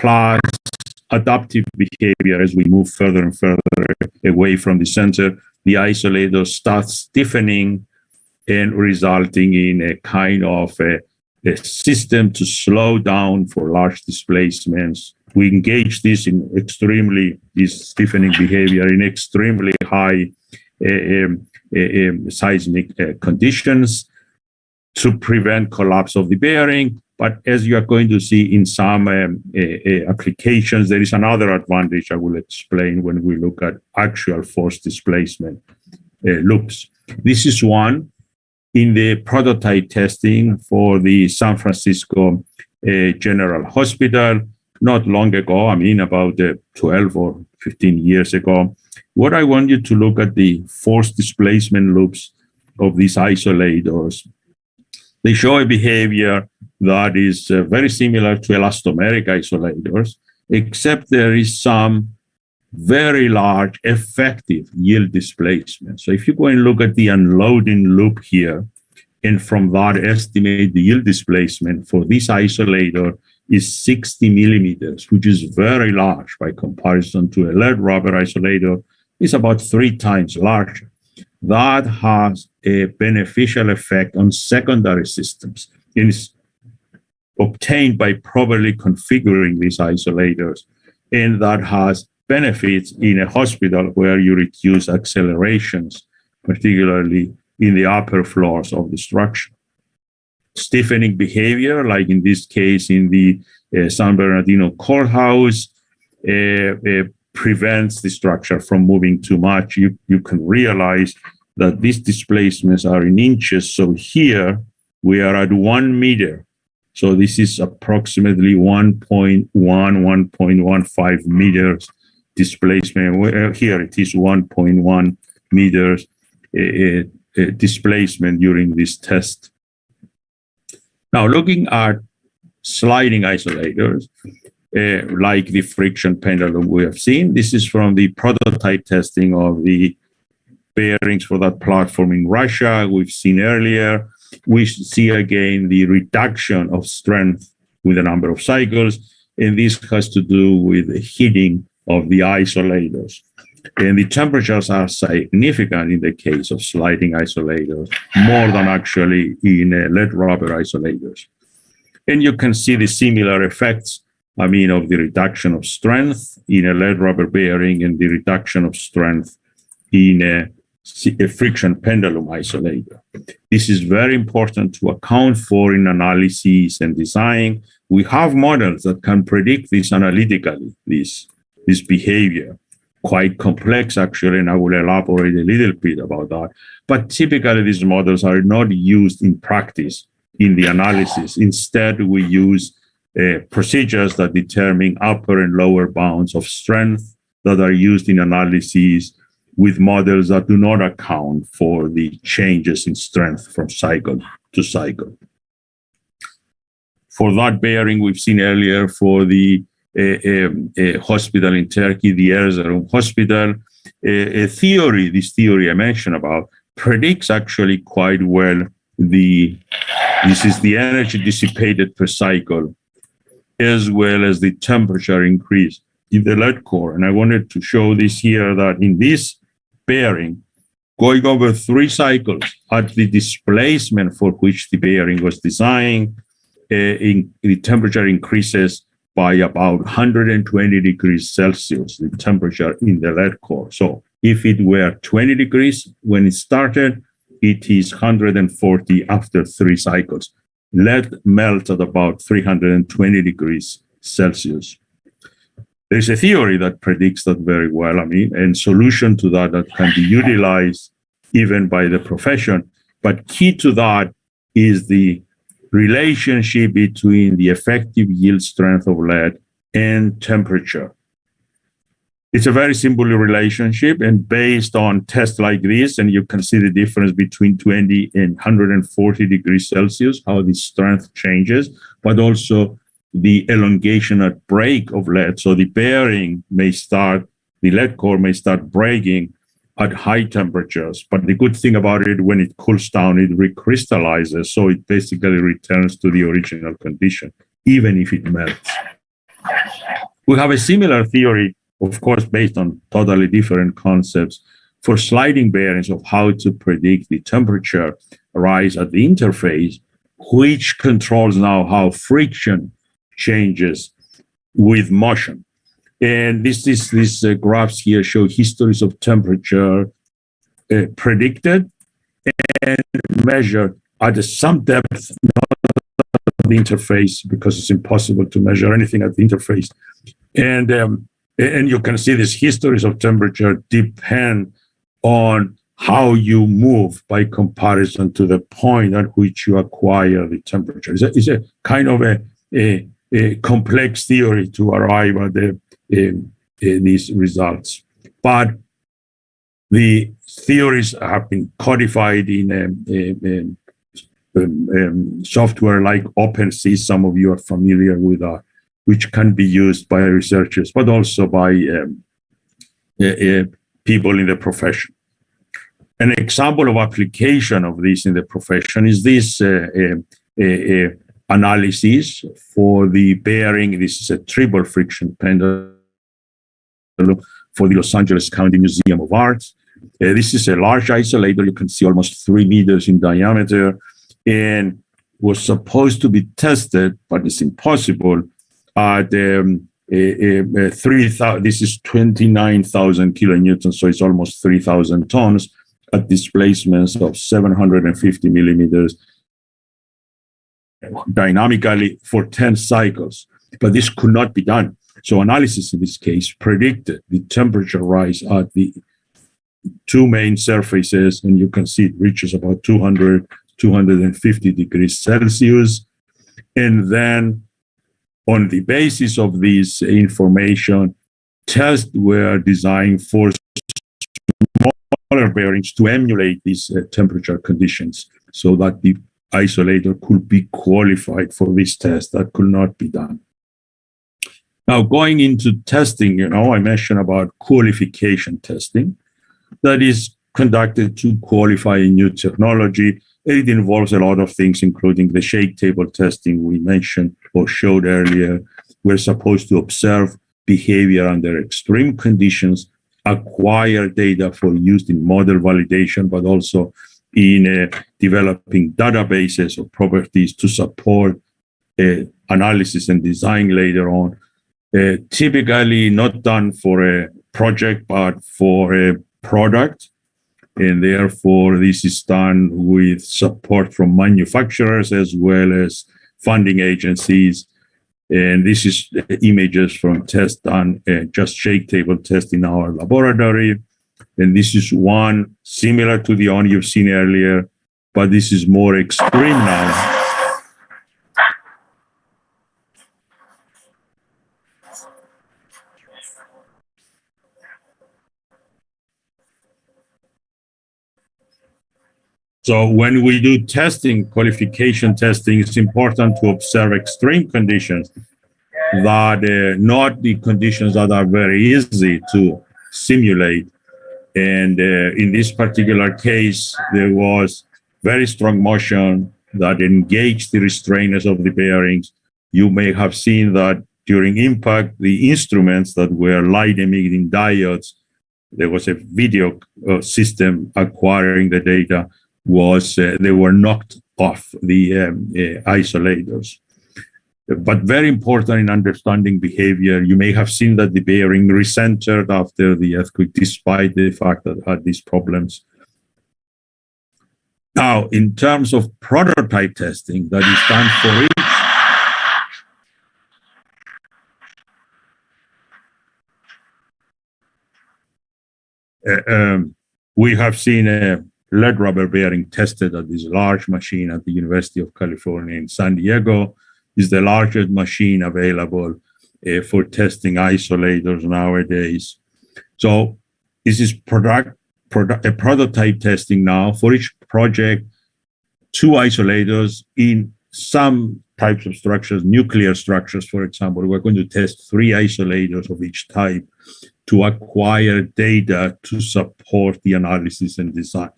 plus adaptive behavior as we move further and further away from the center. The isolator starts stiffening and resulting in a kind of a system to slow down for large displacements. We engage this stiffening behavior in extremely high seismic conditions to prevent collapse of the bearing. But as you are going to see in some applications, there is another advantage I will explain when we look at actual force displacement loops. This is one in the prototype testing for the San Francisco General Hospital, not long ago, I mean about 12 or 15 years ago. What I want you to look at the force displacement loops of these isolators. They show a behavior that is very similar to elastomeric isolators, except there is some very large effective yield displacement. So if you go and look at the unloading loop here, and from that estimate the yield displacement for this isolator is 60 millimeters, which is very large by comparison to a lead rubber isolator, is about 3 times larger. That has a beneficial effect on secondary systems. It is obtained by properly configuring these isolators, and that has benefits in a hospital where you reduce accelerations, particularly in the upper floors of the structure. Stiffening behavior, like in this case in the San Bernardino courthouse, prevents the structure from moving too much. You can realize that these displacements are in inches. So here we are at 1 meter. So this is approximately 1.1, 1.15 meters displacement. Here it is 1.1 meters displacement during this test. Now, looking at sliding isolators, like the friction pendulum we have seen, this is from the prototype testing of the bearings for that platform in Russia we've seen earlier. We see again the reduction of strength with the number of cycles, and this has to do with the heating of the isolators. And the temperatures are significant in the case of sliding isolators, more than actually in lead rubber isolators. And you can see the similar effects, I mean, of the reduction of strength in a lead rubber bearing and the reduction of strength in a friction pendulum isolator. This is very important to account for in analysis and design. We have models that can predict this analytically, this behavior. Quite complex, actually, and I will elaborate a little bit about that. But typically, these models are not used in practice in the analysis. Instead, we use procedures that determine upper and lower bounds of strength that are used in analysis with models that do not account for the changes in strength from cycle to cycle. For that bearing we've seen earlier for the hospital in Turkey, the Erzurum hospital, this theory I mentioned about, predicts actually quite well this is the energy dissipated per cycle, as well as the temperature increase in the lead core. And I wanted to show this here, that in this bearing, going over 3 cycles at the displacement for which the bearing was designed, the temperature increases by about 120 degrees Celsius, the temperature in the lead core. So if it were 20 degrees when it started, it is 140 after 3 cycles. Lead melts at about 320 degrees Celsius. There's a theory that predicts that very well, and solution to that can be utilized even by the profession. But key to that is the relationship between the effective yield strength of lead and temperature. It's a very simple relationship, and based on tests like this, and you can see the difference between 20 and 140 degrees Celsius, how the strength changes, but also the elongation at break of lead. So the bearing may start, the lead core may start breaking at high temperatures. But the good thing about it, when it cools down, it recrystallizes. So it basically returns to the original condition, even if it melts. We have a similar theory, of course, based on totally different concepts for sliding bearings of how to predict the temperature rise at the interface, which controls now how friction changes with motion. And these graphs here show histories of temperature predicted and measured at some depth, not at the interface, because it's impossible to measure anything at the interface. And you can see these histories of temperature depend on how you move by comparison to the point at which you acquire the temperature. It's a kind of a complex theory to arrive at these results. But the theories have been codified in software like OpenSea. Some of you are familiar with that, which can be used by researchers, but also by people in the profession. An example of application of this in the profession is this analysis for the bearing. This is a triple friction pendulum for the Los Angeles County Museum of Art. This is a large isolator. You can see almost 3 meters in diameter, and was supposed to be tested, but it's impossible, at 3,000. This is 29,000 kilonewtons, so it's almost 3,000 tons at displacements of 750 millimeters dynamically for 10 cycles. But this could not be done. So analysis in this case predicted the temperature rise at the 2 main surfaces, and you can see it reaches about 250 degrees Celsius. And then on the basis of this information, tests were designed for smaller bearings to emulate these temperature conditions so that the isolator could be qualified for this test. That could not be done. Now, going into testing, I mentioned about qualification testing that is conducted to qualify a new technology. It involves a lot of things, including the shake table testing we mentioned or showed earlier. We're supposed to observe behavior under extreme conditions, acquire data for use in model validation, but also in developing databases of properties to support analysis and design later on. Typically not done for a project, but for a product. And therefore, this is done with support from manufacturers as well as funding agencies. And this is images from tests done, just shake table test in our laboratory. And this is one similar to the one you've seen earlier, but this is more extreme now. So when we do testing, qualification testing, it's important to observe extreme conditions that not the conditions that are very easy to simulate. And in this particular case, there was very strong motion that engaged the restrainers of the bearings. You may have seen that during impact, the instruments that were light emitting diodes, there was a video system acquiring the data, they were knocked off the isolators. But very important in understanding behavior, you may have seen that the bearing recentered after the earthquake, despite the fact that it had these problems. Now, in terms of prototype testing that is done for each, we have seen a lead rubber bearing tested at this large machine at the University of California in San Diego. Is the largest machine available for testing isolators nowadays. So this is a prototype testing now for each project, 2 isolators in some types of structures, nuclear structures, for example. We're going to test 3 isolators of each type to acquire data to support the analysis and design.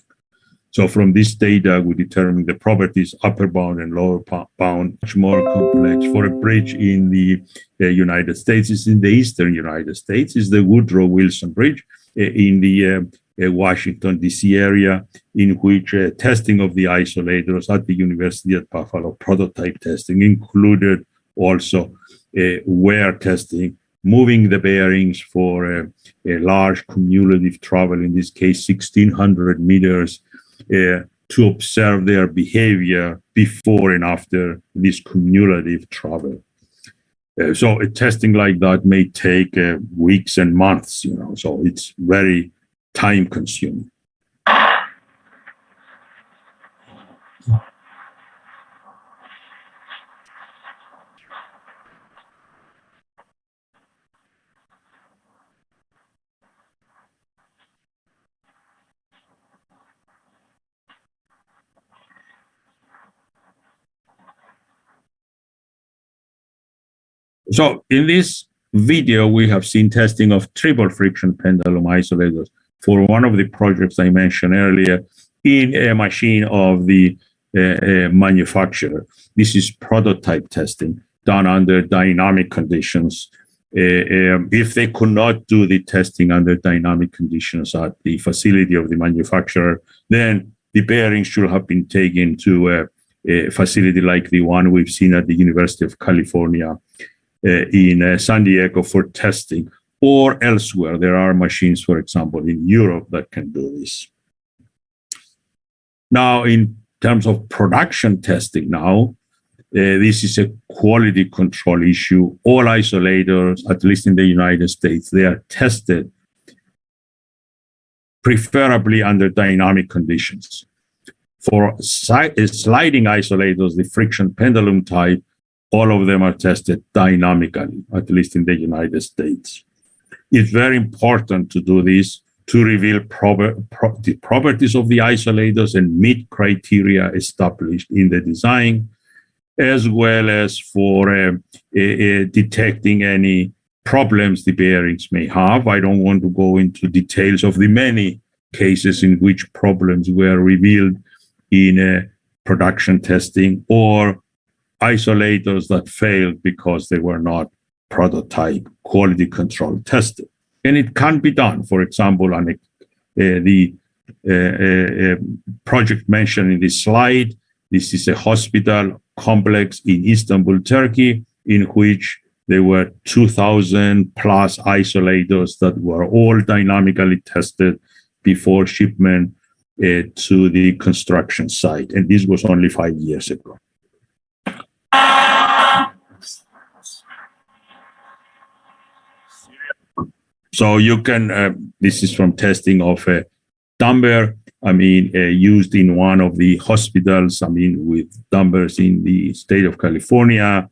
So from this data, we determine the properties, upper bound and lower bound. Much more complex. For a bridge in the United States, it's in the eastern United States, is the Woodrow Wilson Bridge in the Washington, D.C. area, in which testing of the isolators at the University at Buffalo, prototype testing, included also wear testing, moving the bearings for a large cumulative travel, in this case 1,600 meters, to observe their behavior before and after this cumulative travel. So a testing like that may take weeks and months, so it's very time consuming. So in this video, we have seen testing of triple friction pendulum isolators for one of the projects I mentioned earlier in a machine of the manufacturer. This is prototype testing done under dynamic conditions. If they could not do the testing under dynamic conditions at the facility of the manufacturer, then the bearings should have been taken to a facility like the one we've seen at the University of California in San Diego for testing, or elsewhere. There are machines, for example, in Europe that can do this. Now, in terms of production testing now, this is a quality control issue. All isolators, at least in the United States, they are tested preferably under dynamic conditions. For sliding isolators, the friction pendulum type, all of them are tested dynamically, at least in the United States. It's very important to do this to reveal the properties of the isolators and meet criteria established in the design, as well as for detecting any problems the bearings may have. I don't want to go into details of the many cases in which problems were revealed in production testing, or isolators that failed because they were not prototype quality control tested. And it can be done. For example, on the project mentioned in this slide, this is a hospital complex in Istanbul, Turkey, in which there were 2,000 plus isolators that were all dynamically tested before shipment to the construction site. And this was only 5 years ago. So you can, this is from testing of a dumper, used in one of the hospitals, with dumpers in the state of California,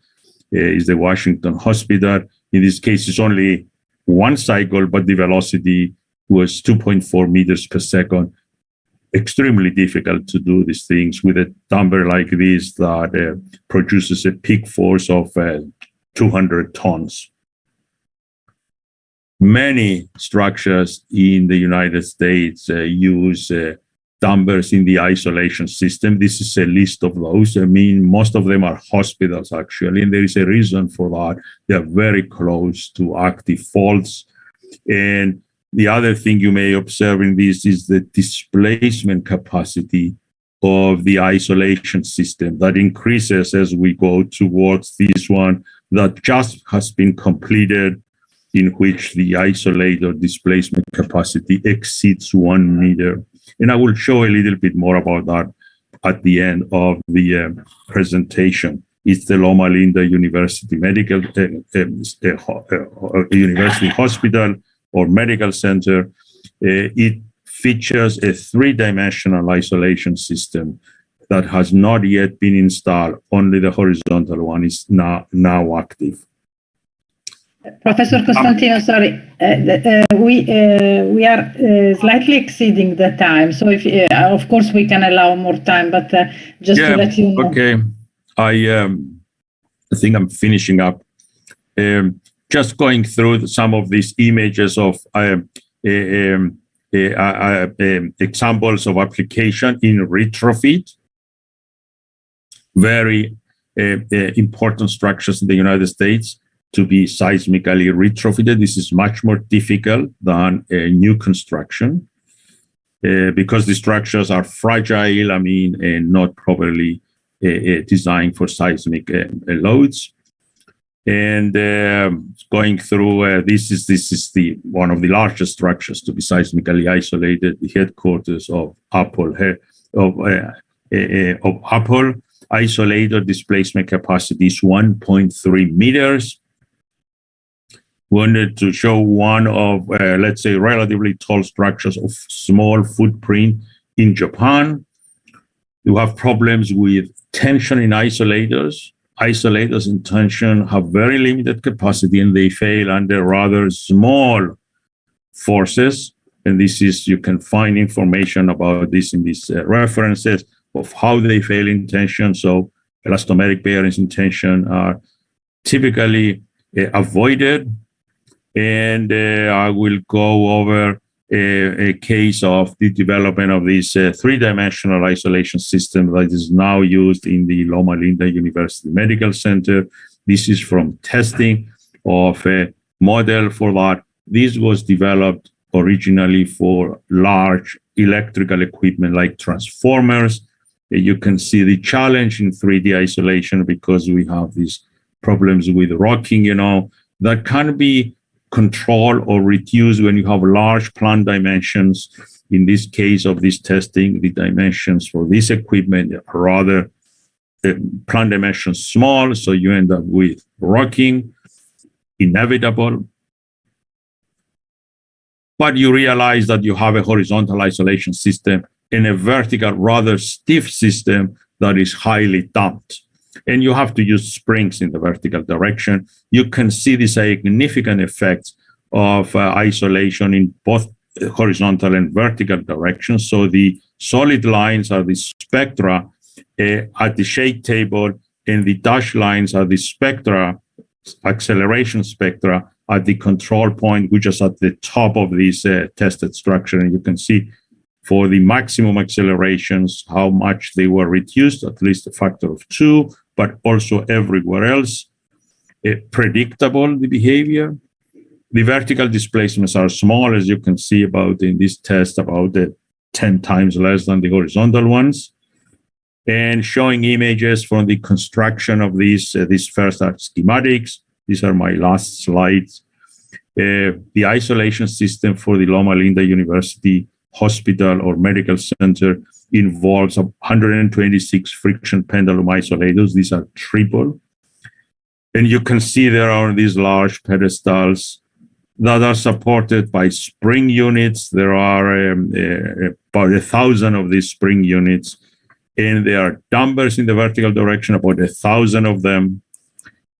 is the Washington Hospital. In this case, it's only one cycle, but the velocity was 2.4 meters per second. Extremely difficult to do these things with a dumper like this that produces a peak force of 200 tons. Many structures in the United States use dumpers in the isolation system. This is a list of those. Most of them are hospitals, actually, and there is a reason for that. They are very close to active faults. And the other thing you may observe in this is the displacement capacity of the isolation system that increases as we go towards this one that just has been completed, in which the isolator displacement capacity exceeds 1 meter. And I will show a little bit more about that at the end of the presentation. It's the Loma Linda University University Hospital or Medical Center. It features a 3-dimensional isolation system that has not yet been installed. Only the horizontal one is now active. Professor Costantino, sorry, we are slightly exceeding the time. So, if of course we can allow more time, but just to let you know. Okay, I think I'm finishing up. Just going through some of these images of examples of application in retrofit. Very important structures in the United States to be seismically retrofitted. This is much more difficult than new construction because the structures are fragile, and not properly designed for seismic loads. And going through this is the one of the largest structures to be seismically isolated, the headquarters of Apple. Isolator displacement capacity is 1.3 meters. Wanted to show one of, let's say, relatively tall structures of small footprint in Japan. You have problems with tension in isolators. Isolators in tension have very limited capacity and they fail under rather small forces. And this is, you can find information about this in these references of how they fail in tension. So elastomeric bearings in tension are typically avoided. And I will go over a case of the development of this three-dimensional isolation system that is now used in the Loma Linda University Medical Center. This is from testing of a model for that. This was developed originally for large electrical equipment like transformers. You can see the challenge in 3D isolation because we have these problems with rocking, that can be controlled or reduced when you have large plant dimensions. In this case of this testing, the dimensions for this equipment are rather plant dimensions small, so you end up with rocking, inevitable. But you realize that you have a horizontal isolation system and a vertical, rather stiff system that is highly damped. And you have to use springs in the vertical direction. You can see the significant effects of isolation in both horizontal and vertical directions. So the solid lines are the spectra at the shade table, and the dashed lines are the spectra, acceleration spectra at the control point, which is at the top of this tested structure. And you can see for the maximum accelerations, how much they were reduced, at least a factor of 2, but also everywhere else. Predictable, the behavior. The vertical displacements are small, as you can see about in this test, about 10 times less than the horizontal ones. And showing images from the construction of these first are schematics. These are my last slides. The isolation system for the Loma Linda University Hospital or Medical Center involves 126 friction pendulum isolators. These are triple. And you can see there are these large pedestals that are supported by spring units. There are about 1,000 of these spring units. And there are dampers in the vertical direction, about 1,000 of them.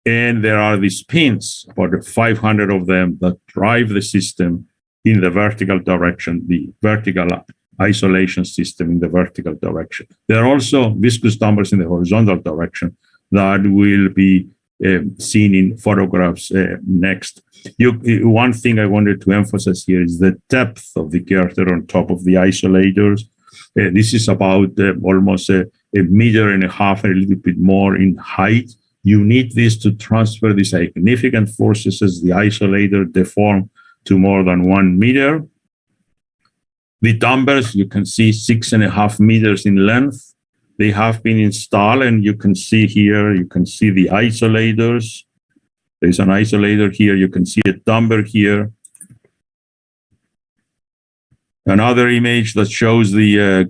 And there are these pins, about 500 of them, that drive the system in the vertical direction, the vertical isolation system in the vertical direction. There are also viscous dampers in the horizontal direction that will be seen in photographs next. One thing I wanted to emphasize here is the depth of the girder on top of the isolators. This is about almost a meter and a half, a little bit more in height. You need this to transfer the significant forces as the isolator deform to more than 1 meter. The dampers, you can see 6.5 meters in length. They have been installed, and you can see here, you can see the isolators. There's an isolator here. You can see a damper here. Another image that shows the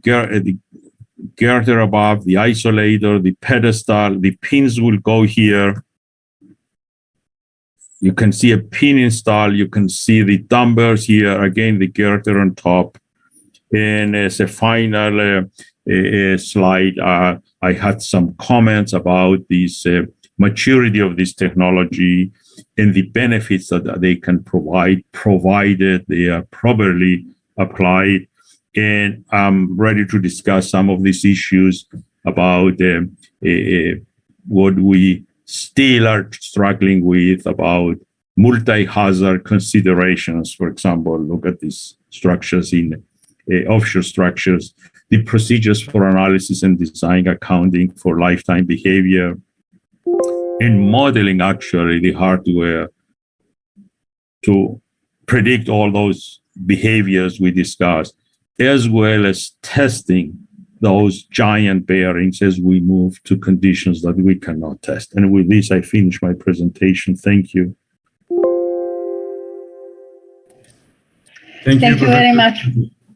girder above, the isolator, the pedestal. The pins will go here. You can see a pin installed. You can see the dampers here. Again, the girder on top. And as a final slide, I had some comments about this maturity of this technology and the benefits that they can provide, provided they are properly applied. And I'm ready to discuss some of these issues about what we still are struggling with about multi-hazard considerations. For example, look at this structures in offshore structures, the procedures for analysis and design, accounting for lifetime behavior, and modeling actually the hardware to predict all those behaviors we discussed, as well as testing those giant bearings as we move to conditions that we cannot test. And with this, I finish my presentation. Thank you. Thank you very much.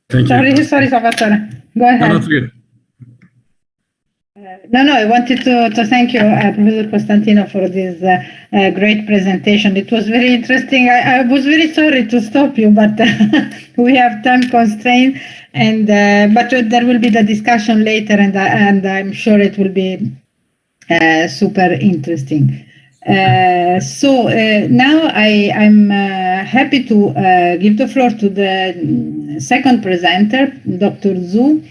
Thank you. Sorry, Salvatore. Go ahead. No, that's good. No, I wanted to thank you, Professor Costantino, for this great presentation. It was very interesting. I was very sorry to stop you, but we have time constraint, and but there will be the discussion later, and I'm sure it will be super interesting. So now I'm happy to give the floor to the second presenter, Dr. Zhu,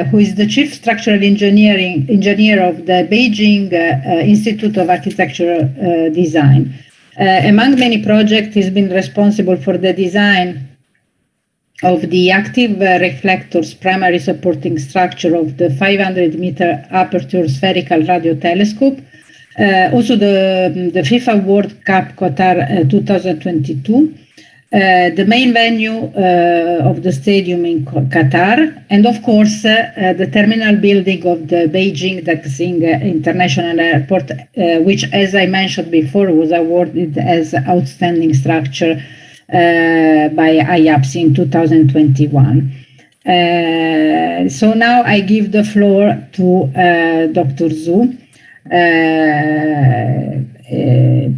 who is the Chief Structural Engineer of the Beijing Institute of Architectural Design. Among many projects, he's been responsible for the design of the active reflectors primary supporting structure of the 500-meter aperture spherical radio telescope. Also the FIFA World Cup Qatar 2022, the main venue of the stadium in Qatar, and of course the terminal building of the Beijing Daxing International Airport, which, as I mentioned before, was awarded as Outstanding Structure by IABSE in 2021. So now I give the floor to Dr. Zhu.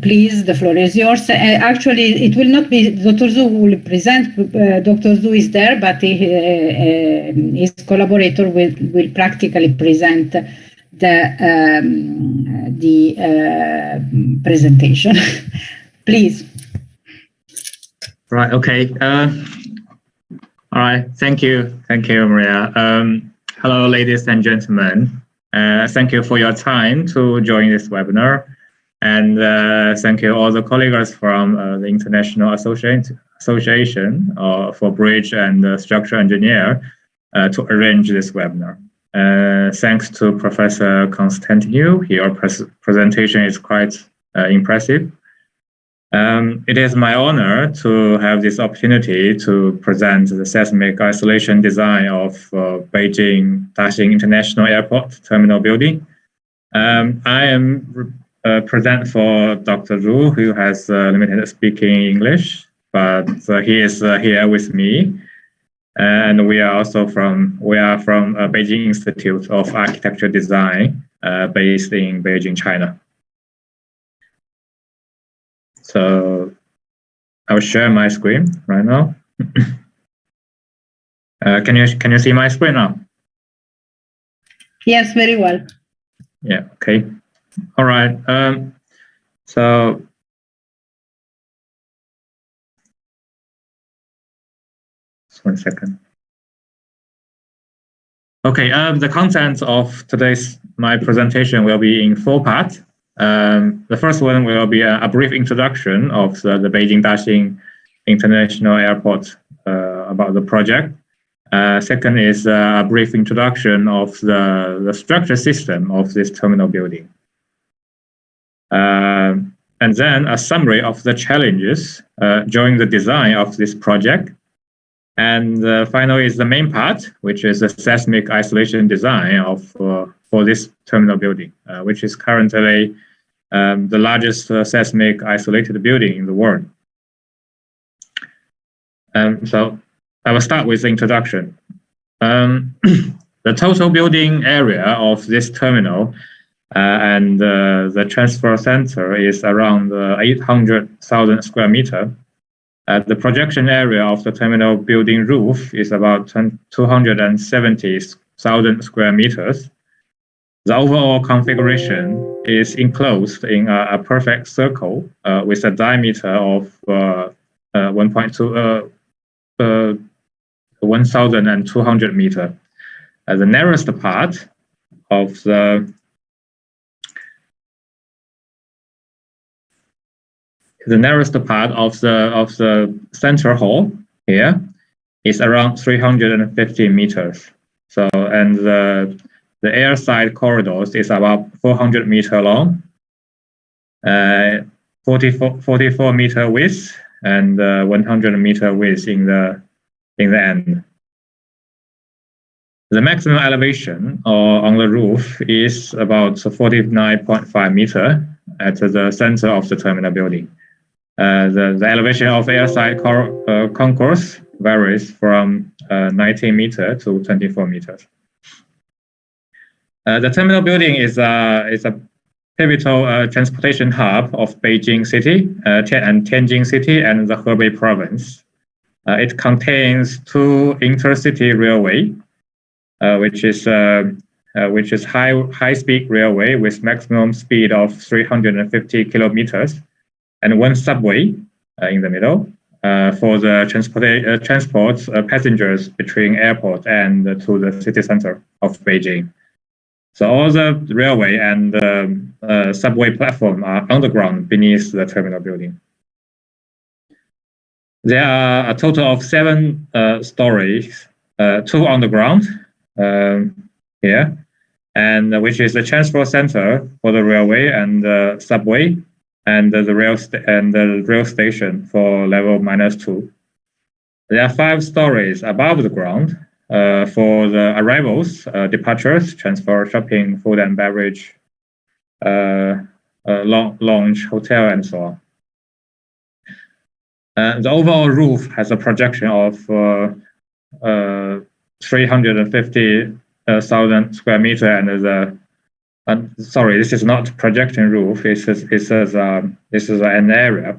Please, the floor is yours. Actually, it will not be Dr. Zhu who will present. Dr. Zhu is there, but his collaborator will practically present the presentation. Please. Right. Okay. All right. Thank you, Maria. Hello, ladies and gentlemen. Thank you for your time to join this webinar, and thank you all the colleagues from the International Association for Bridge and Structural Engineer to arrange this webinar. Thanks to Professor Constantino, your presentation is quite impressive. It is my honor to have this opportunity to present the seismic isolation design of Beijing Daxing International Airport Terminal Building. I am present for Dr. Zhu, who has limited speaking English, but he is here with me. And we are from Beijing Institute of Architecture Design, based in Beijing, China. So I'll share my screen right now. Can you see my screen now? Yes, very well. Yeah. Okay. All right. So just 1 second. Okay. The content of my presentation will be in 4 parts. The first one will be a brief introduction of the Beijing Daxing International Airport about the project. Second is a brief introduction of the structure system of this terminal building. And then a summary of the challenges during the design of this project. And finally is the main part, which is the seismic isolation design for this terminal building, which is currently the largest seismic isolated building in the world. So I will start with the introduction. The total building area of this terminal and the transfer center is around 800,000 square meters. The projection area of the terminal building roof is about 270,000 square meters. The overall configuration is enclosed in a perfect circle with a diameter of 1,200 meters. The narrowest part of the center hall here is around 350 meters. So, and the airside corridors is about 400 meter long, 44 meter width, and 100 meter width in the end. The maximum elevation on the roof is about 49.5 meter at the center of the terminal building. The elevation of airside concourse varies from 19 meter to 24 meters. The terminal building is a pivotal transportation hub of Beijing city and Tianjin city and the Hebei province. It contains 2 intercity railway, which is high-speed railway with maximum speed of 350 kilometers, and 1 subway in the middle for the transport passengers between airport and to the city center of Beijing. So all the railway and subway platform are underground beneath the terminal building. There are a total of 7 stories, 2 underground here, and which is the transport center for the railway and the subway, and the rail station for level -2. There are 5 stories above the ground for the arrivals, departures, transfer, shopping, food and beverage, lounge, hotel, and so on. The overall roof has a projection of 350,000 square meter, and sorry, this is not projection roof. This is an area.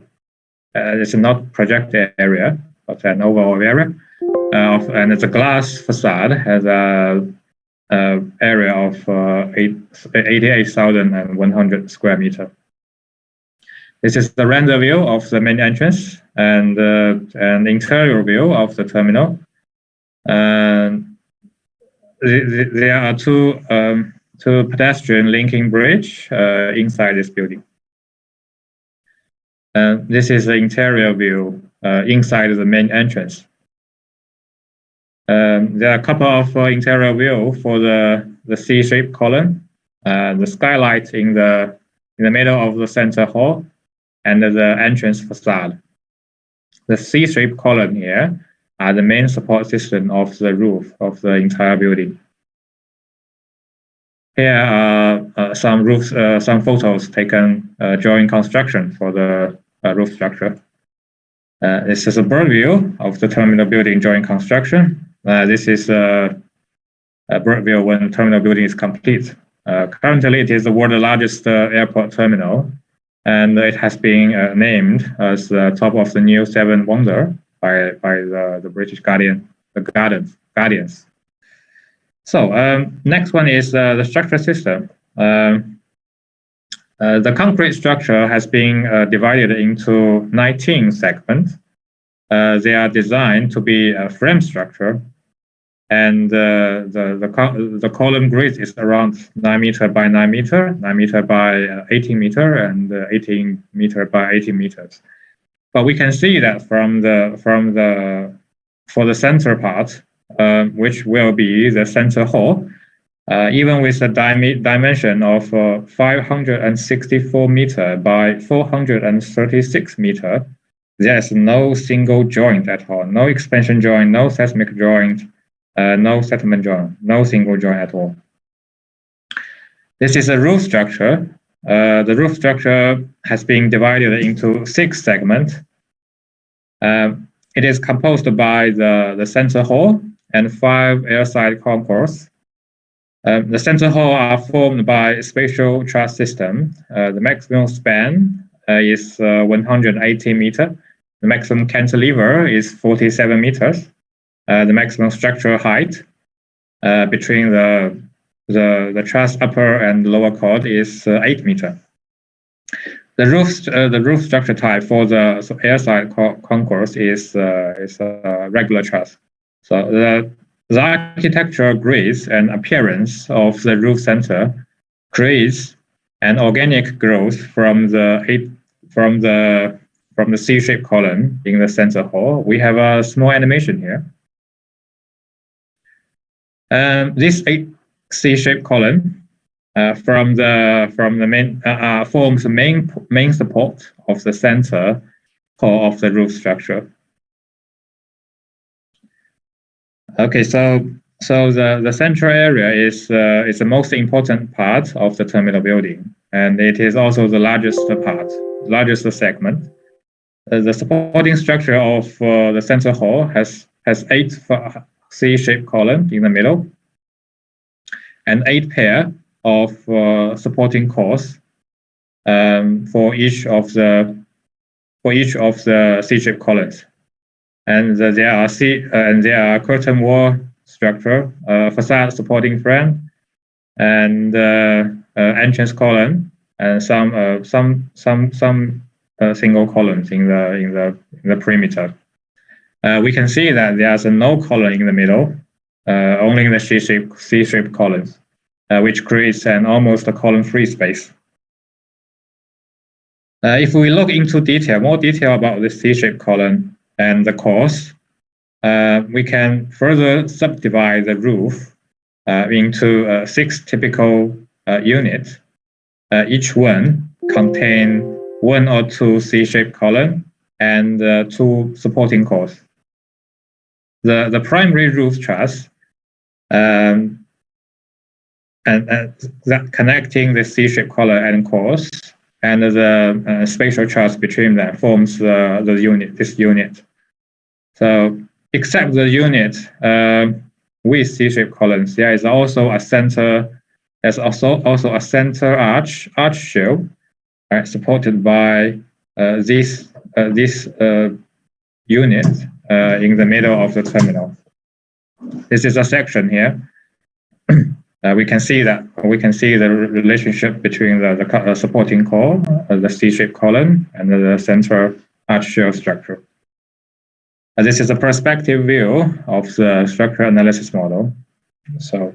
It's not projected area, but an overall area. And it's a glass facade, has a area of 88,100 square meter. This is the render view of the main entrance and interior view of the terminal. There are two pedestrian linking bridge inside this building. This is the interior view inside the main entrance. There are a couple of interior view for the C-shaped column, the skylight in the middle of the center hall, and the entrance facade. The C-shaped column here are the main support system of the roof of the entire building. Here are some photos taken during construction for the roof structure. This is a bird view of the terminal building during construction. This is a bird view when the terminal building is complete. Currently, it is the world's largest airport terminal, and it has been named as the top of the new 7 wonder by the British Guardians. So next one is the structure system. The concrete structure has been divided into 19 segments. They are designed to be a frame structure, and the column grid is around 9 meter by 9 meter, 9 meter by 18 meter, and 18 meter by 18 meters. But we can see that for the center part, which will be the center hall, even with a dimension of 564 meter by 436 meter, there's no single joint at all, no expansion joint, no seismic joint, no settlement joint, no single joint at all. This is a roof structure. The roof structure has been divided into 6 segments. It is composed by the center hall and 5 airside concourse. The center hall are formed by a spatial truss system. The maximum span is 180 meter. The maximum cantilever is 47 meters. The maximum structural height between the truss upper and lower chord is 8 meter. The roof structure type for the airside concourse is a regular truss. So the architectural grace and appearance of the roof center creates an organic growth from the C-shaped column in the center hall. We have a small animation here. This C-shaped column forms the main support of the center core of the roof structure. Okay, so the central area is the most important part of the terminal building, and it is also the largest segment. The supporting structure of the center hall has 8 C-shaped columns in the middle, and 8 pair of supporting cores for each of the C-shaped columns. And there are curtain wall structure, facade supporting frame, and entrance column, and some single columns in the perimeter. We can see that there's no column in the middle, only in the C-shaped columns, which creates an almost a column-free space. If we look into more detail about the C-shaped column and the cores, we can further subdivide the roof into 6 typical units. Each one contain 1 or 2 C-shaped columns and 2 supporting cores. The primary roof truss and that connecting the C-shaped column and cores and the spatial truss between them forms this unit. So, except the unit with C-shaped columns, there is also a center. There's also a center arch shield, right, supported by this unit in the middle of the terminal. This is a section here. We can see the relationship between the supporting core, the C-shaped column, and the central arch shield structure. This is a perspective view of the structural analysis model. So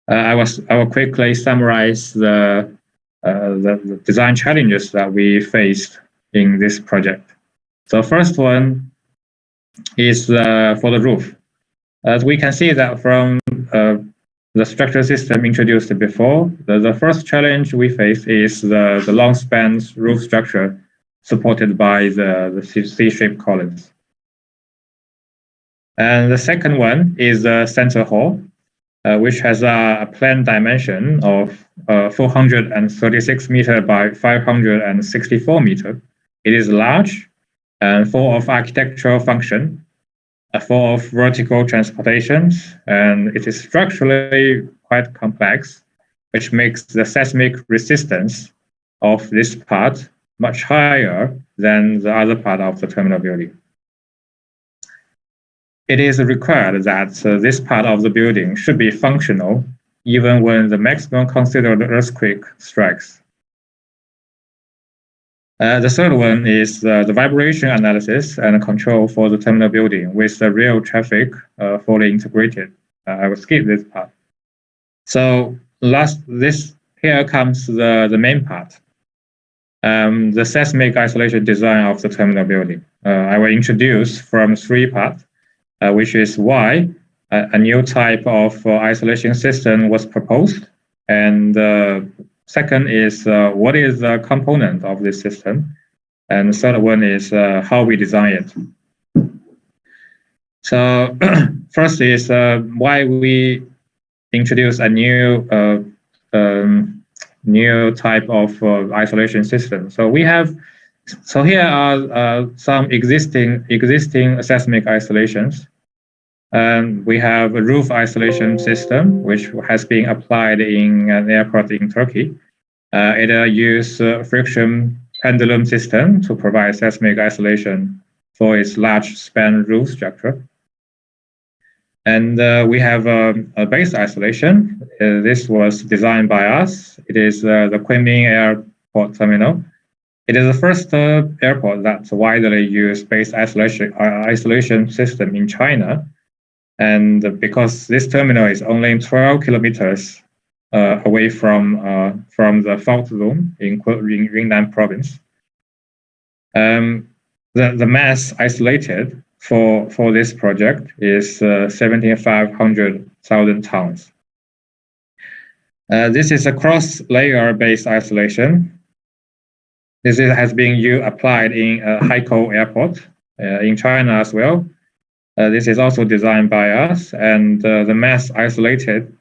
I will quickly summarize the design challenges that we faced in this project. So first one is for the roof. As we can see that from the structure system introduced before, the first challenge we face is the long span roof structure supported by the C-shaped columns. And the second one is the center hall, which has a planned dimension of 436 meter by 564 meter. It is large and full of architectural function, full of vertical transportations, and it is structurally quite complex, which makes the seismic resistance of this part much higher than the other part of the terminal building. It is required that this part of the building should be functional even when the maximum considered earthquake strikes. The third one is the vibration analysis and control for the terminal building with the real traffic fully integrated. I will skip this part. So here comes the main part. The seismic isolation design of the terminal building. I will introduce from 3 parts, which is why a new type of isolation system was proposed, and second is what is the component of this system, and the third one is how we design it. So first is why we introduce a new type of isolation system. So here are some existing seismic isolations. We have a roof isolation system, which has been applied in an airport in Turkey. It uses friction pendulum system to provide seismic isolation for its large span roof structure. And we have a base isolation. This was designed by us. It is the Kunming Airport Terminal. It is the first airport that widely used base isolation system in China. And because this terminal is only 12 kilometers away from the fault zone in Yunnan province, the mass isolated for this project is 7,500,000 tons. This is a cross-layer based isolation. This has been applied in Haikou Airport in China as well. This is also designed by us, and the mass isolated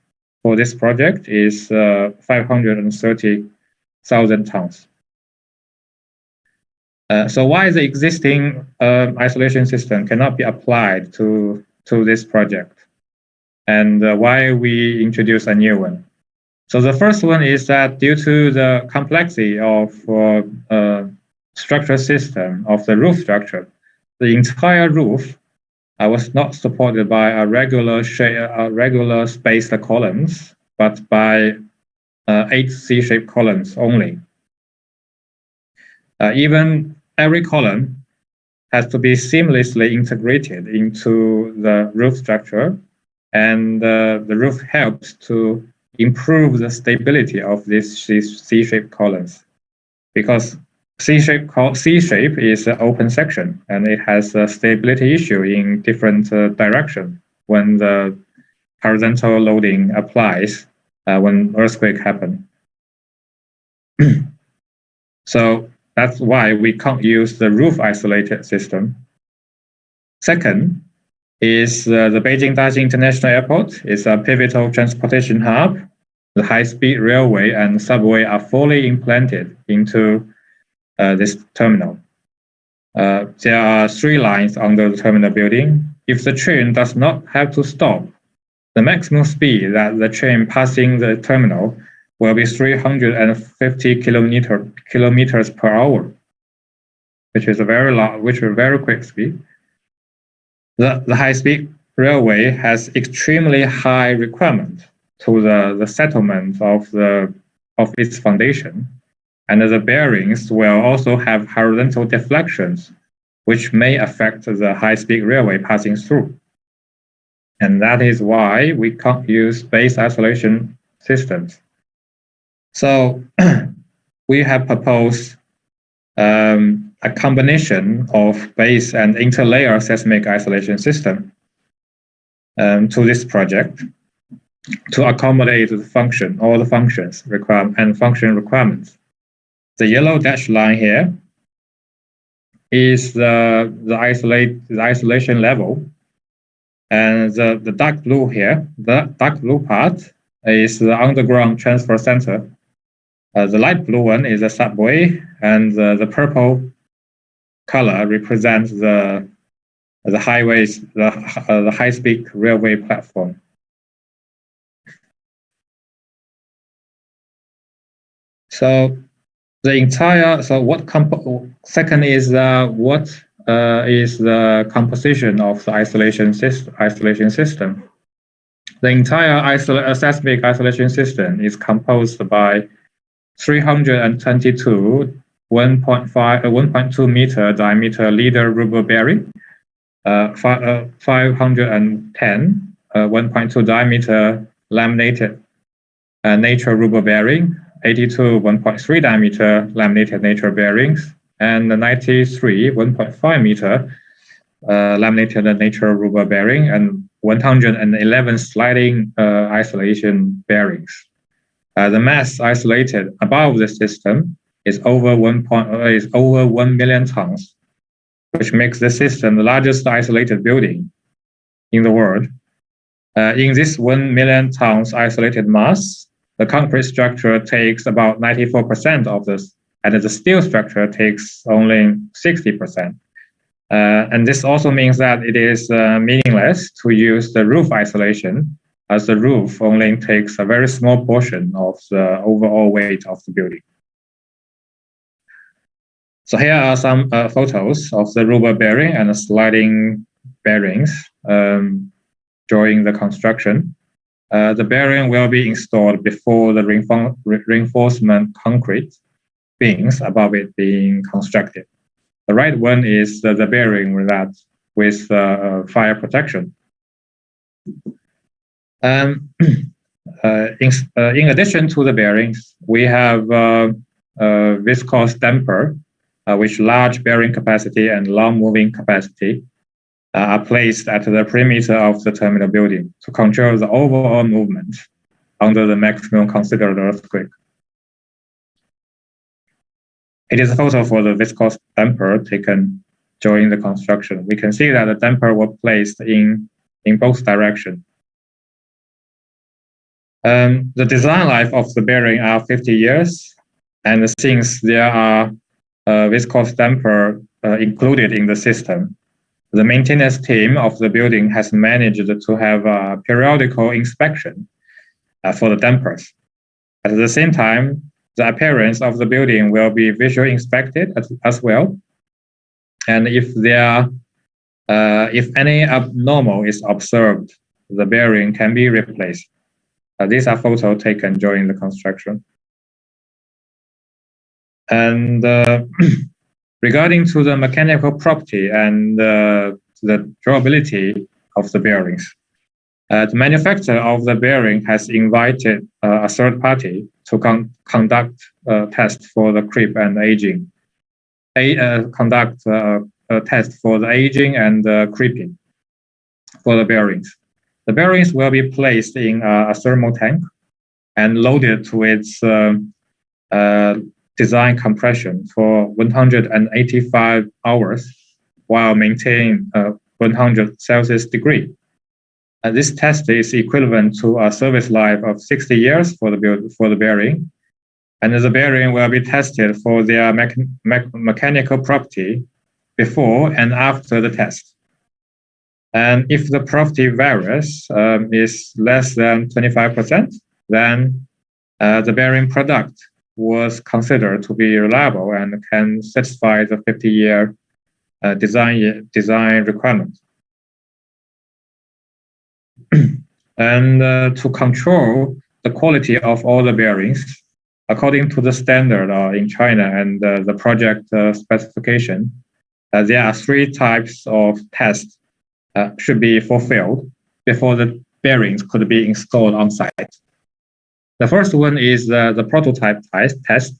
for this project is 530,000 tons. So why the existing isolation system cannot be applied to this project, and why we introduce a new one? So the first one is that due to the complexity of structure system of the roof structure, the entire roof was not supported by a regular spaced columns, but by 8 C-shaped columns only. Even every column has to be seamlessly integrated into the roof structure, and the roof helps to improve the stability of these C-shaped columns, because C-shape is an open section, and it has a stability issue in different direction when the horizontal loading applies when earthquake happen. So that's why we can't use the roof isolated system. Second is the Beijing Daxing International Airport is a pivotal transportation hub. The high-speed railway and subway are fully implanted into this terminal. There are 3 lines under the terminal building. If the train does not have to stop, the maximum speed that the train passing the terminal will be 350 kilometers per hour, which is a very quick speed. The high-speed railway has extremely high requirement to the settlement of its foundation, and the bearings will also have horizontal deflections, which may affect the high-speed railway passing through. And that is why we can't use base isolation systems. So we have proposed a combination of base and interlayer seismic isolation system to this project to accommodate all the functions and function requirements. The yellow dashed line here is the isolation level, and the dark blue here, the dark blue part is the underground transfer center. The light blue one is the subway, and the purple color represents the highways, the high-speed railway platform. So second is what is the composition of the isolation system? The entire seismic isolation system is composed by 322 1.2 meter diameter leader rubber bearing, 510 1.2 diameter laminated nature rubber bearing, 82 1.3 diameter laminated nature bearings, and 93 1.5 meter laminated nature rubber bearing, and 111 sliding isolation bearings. The mass isolated above the system is over 1 million tons, which makes the system the largest isolated building in the world. In this 1 million tons isolated mass, the concrete structure takes about 94% of this, and the steel structure takes only 60%. And this also means that it is meaningless to use the roof isolation, as the roof only takes a very small portion of the overall weight of the building. So here are some photos of the rubber bearing and the sliding bearings during the construction. The bearing will be installed before the reinforcement concrete beams above it being constructed. The right one is the bearing with fire protection. In addition to the bearings, we have viscose damper, which large bearing capacity and long moving capacity. are placed at the perimeter of the terminal building to control the overall movement under the maximum considered earthquake. It is a photo for the viscous damper taken during the construction. We can see that the damper were placed in both directions. The design life of the bearing are 50 years, and since there are viscous damper included in the system, the maintenance team of the building has managed to have a periodical inspection for the dampers. At the same time, the appearance of the building will be visually inspected as well. And if any abnormal is observed, the bearing can be replaced. These are photos taken during the construction. And regarding to the mechanical property and the durability of the bearings, the manufacturer of the bearing has invited a third party to conduct a test for the creep and aging. Conduct a test for the aging and creeping for the bearings. The bearings will be placed in a thermal tank and loaded to its design compression for 185 hours while maintaining 100 Celsius degree. This test is equivalent to a service life of 60 years for the bearing, and the bearing will be tested for their mechanical property before and after the test. And if the property varies is less than 25%, then the bearing product was considered to be reliable and can satisfy the 50-year design requirement. And to control the quality of all the bearings, according to the standard in China and the project specification, there are 3 types of tests should be fulfilled before the bearings could be installed on site. The first one is the prototype test.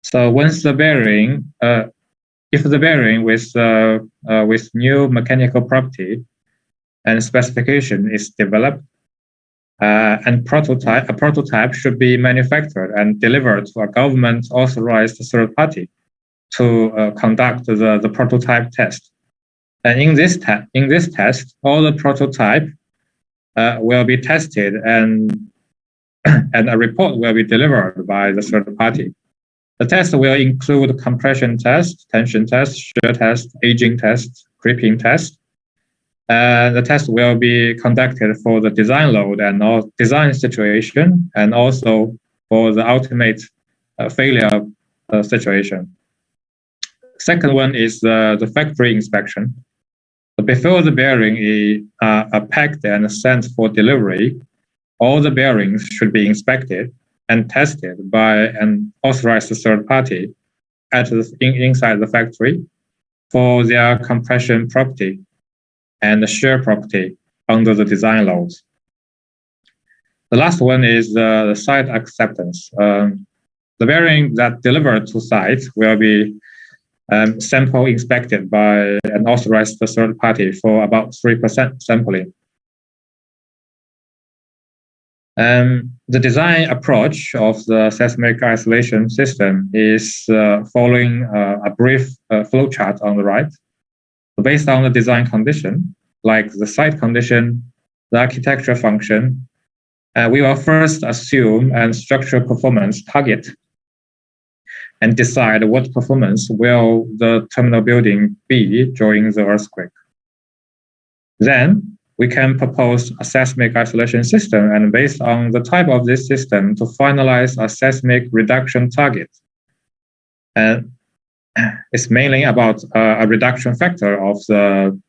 So once the bearing, if the bearing with new mechanical property and specification is developed, and a prototype should be manufactured and delivered to a government-authorized third party to conduct the prototype test. And in this test, all the prototype will be tested and a report will be delivered by the third party. The test will include compression test, tension test, shear test, aging test, creeping test. The test will be conducted for the design load and all design situation, and also for the ultimate failure situation. Second one is the factory inspection. Before the bearing is packed and sent for delivery, all the bearings should be inspected and tested by an authorized third party inside the factory for their compression property and the shear property under the design loads. The last one is the site acceptance. The bearing that delivered to site will be sample inspected by an authorized third party for about 3% sampling. The design approach of the seismic isolation system is following a brief flowchart on the right. Based on the design condition, like the site condition, the architecture function, we will first assume and structural performance target and decide what performance will the terminal building be during the earthquake. Then we can propose a seismic isolation system, and based on the type of this system to finalize a seismic reduction target. And it's mainly about a reduction factor of the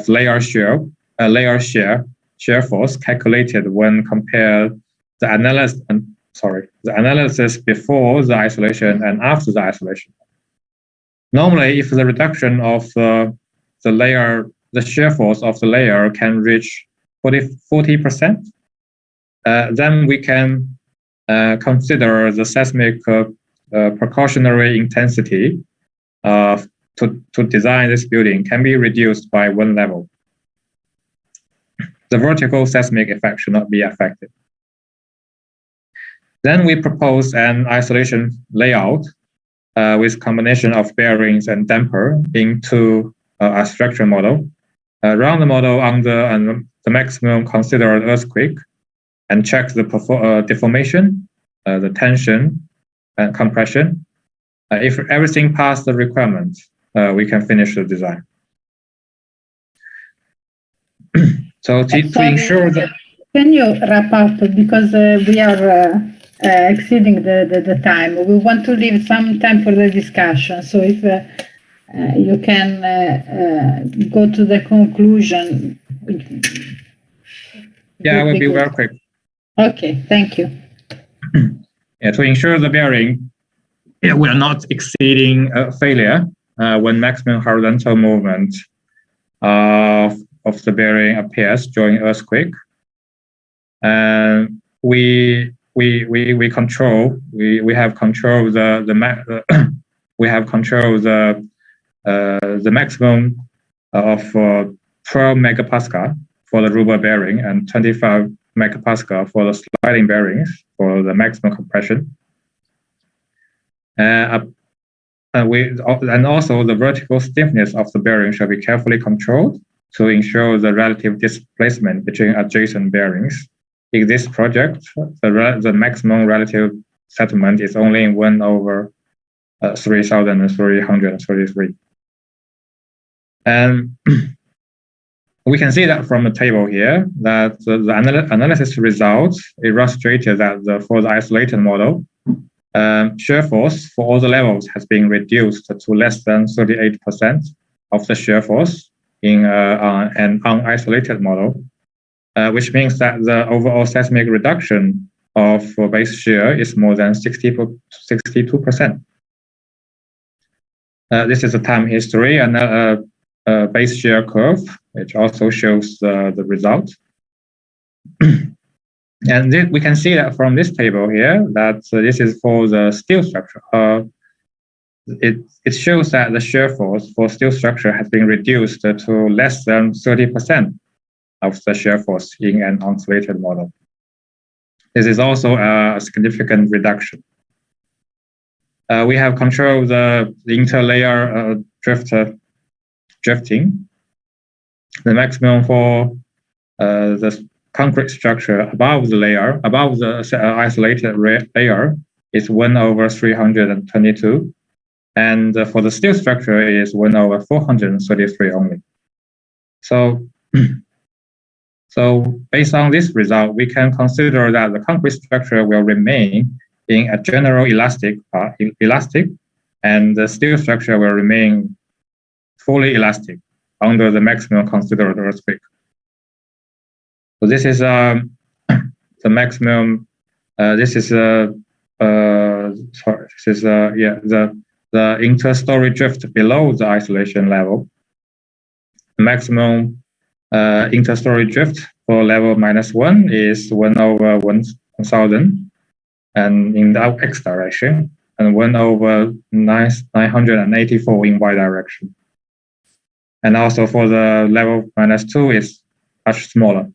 layer shear force calculated when compared the analysis before the isolation and after the isolation. Normally, if the reduction of the shear force of the layer can reach 40%, then we can consider the seismic precautionary intensity to design this building can be reduced by 1 level. the vertical seismic effect should not be affected. Then we propose an isolation layout with combination of bearings and damper into a structure model. Run the model under the maximum considered earthquake and check the deformation, the tension, and compression. If everything passed the requirements, we can finish the design. So to ensure that... Can you wrap up, because we are exceeding the time. We want to leave some time for the discussion. So if you can go to the conclusion. Yeah, I will be very quick. Okay, thank you. Yeah, to ensure the bearing, we are not exceeding failure when maximum horizontal movement of the bearing appears during earthquake. And we have control the maximum of 12 megapascal for the rubber bearing and 25 megapascal for the sliding bearings for the maximum compression. And also the vertical stiffness of the bearing shall be carefully controlled to ensure the relative displacement between adjacent bearings. In this project, the maximum relative settlement is only 1/3,333. And we can see that from the table here that the analysis results illustrated that for the isolated model, shear force for all the levels has been reduced to less than 38% of the shear force in an unisolated model, which means that the overall seismic reduction of base shear is more than 62%. This is a time history and base shear curve, which also shows the result. And we can see that from this table here that this is for the steel structure. It shows that the shear force for steel structure has been reduced to less than 30% of the shear force in an unisolated model. This is also a significant reduction. We have controlled the interlayer drifting. The maximum for the concrete structure above the isolated layer is 1/322, and for the steel structure is 1/433 only. So based on this result, we can consider that the concrete structure will remain in a general elastic, and the steel structure will remain fully elastic under the maximum considered earthquake. So this is the maximum. The inter-story drift below the isolation level. The maximum inter-story drift for level -1 is 1/1000, and in the x direction, and 1/984 in y direction. And also for the level -2 is much smaller.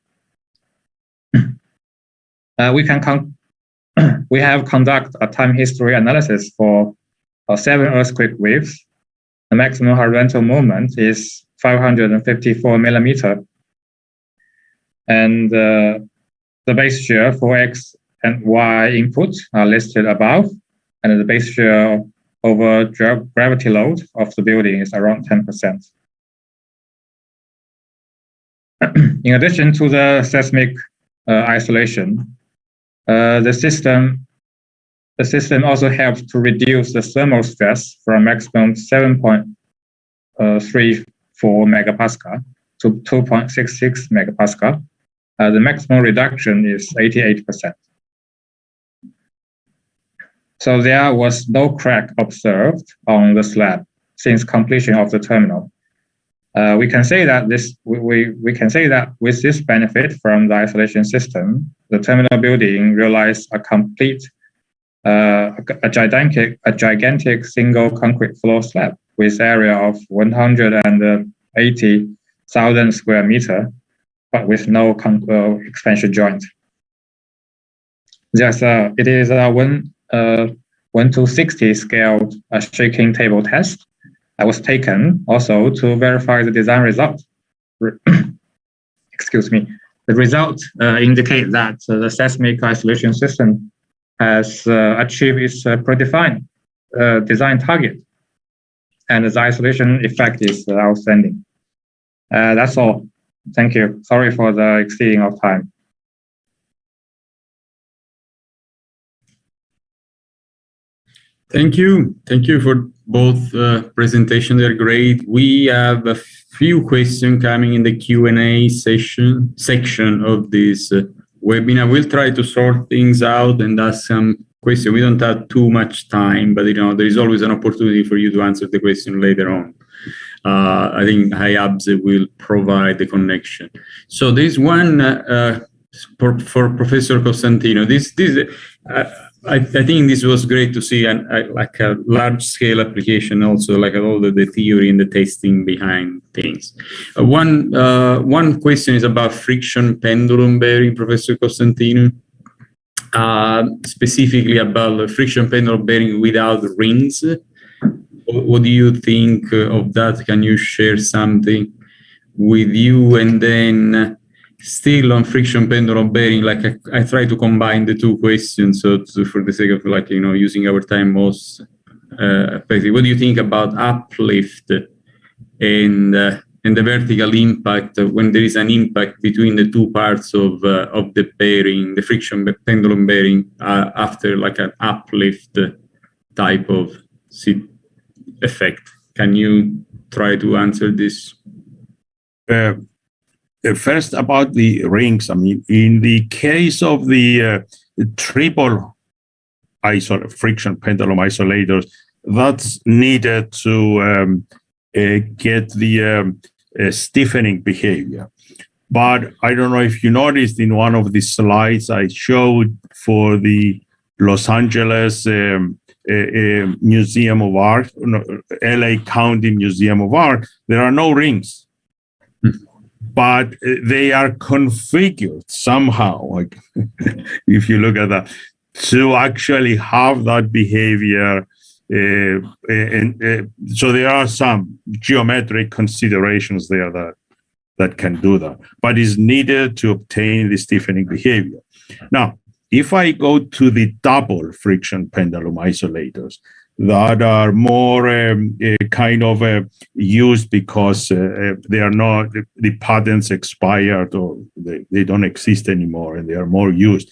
We have conducted a time history analysis for 7 earthquake waves. The maximum horizontal movement is 554 millimeter, and the base shear for x and y input are listed above, and the base shear over gravity load of the building is around 10%. In addition to the seismic isolation, the system also helps to reduce the thermal stress from maximum 7.34 megapascal to 2.66 megapascal. The maximum reduction is 88%. So there was no crack observed on the slab since completion of the terminal. We can say that with this benefit from the isolation system, the terminal building realized a complete, a gigantic single concrete floor slab with area of 180,000 square meter, but with no expansion joint. It is a 1 to 60 scale shaking table test that was taken also to verify the design result. Excuse me. The result indicate that the seismic isolation system has achieved its predefined design target, and the isolation effect is outstanding. That's all. Thank you. Sorry for the exceeding of time. Thank you. Thank you for both presentations. They're great. We have a few questions coming in the Q&A section of this webinar. We'll try to sort things out and ask some questions. We don't have too much time, but there is always an opportunity for you to answer the question later on. I think IABSE will provide the connection. So there's one for Professor Costantino. I think this was great to see, like a large-scale application, also like all the theory and the testing behind things. One question is about friction pendulum bearing, Professor Costantino, specifically about the friction pendulum bearing without rings. What do you think of that? Can you share something with you? And then still on friction pendulum bearing, like I try to combine the two questions, so for the sake of using our time most effectively. What do you think about uplift and the vertical impact when there is an impact between the two parts of the bearing, the friction pendulum bearing, after like an uplift type of effect? Can you try to answer this? First, about the rings. I mean, in the case of the triple friction pendulum isolators, that's needed to get the stiffening behavior. But I don't know if you noticed in one of the slides I showed for the Los Angeles Museum of Art, LA County Museum of Art, there are no rings. But they are configured somehow, like if you look at that, to actually have that behavior. So there are some geometric considerations there that can do that, but is needed to obtain the stiffening behavior. Now, if I go to the double friction pendulum isolators, that are more used because they are not, the patents expired or they don't exist anymore and they are more used.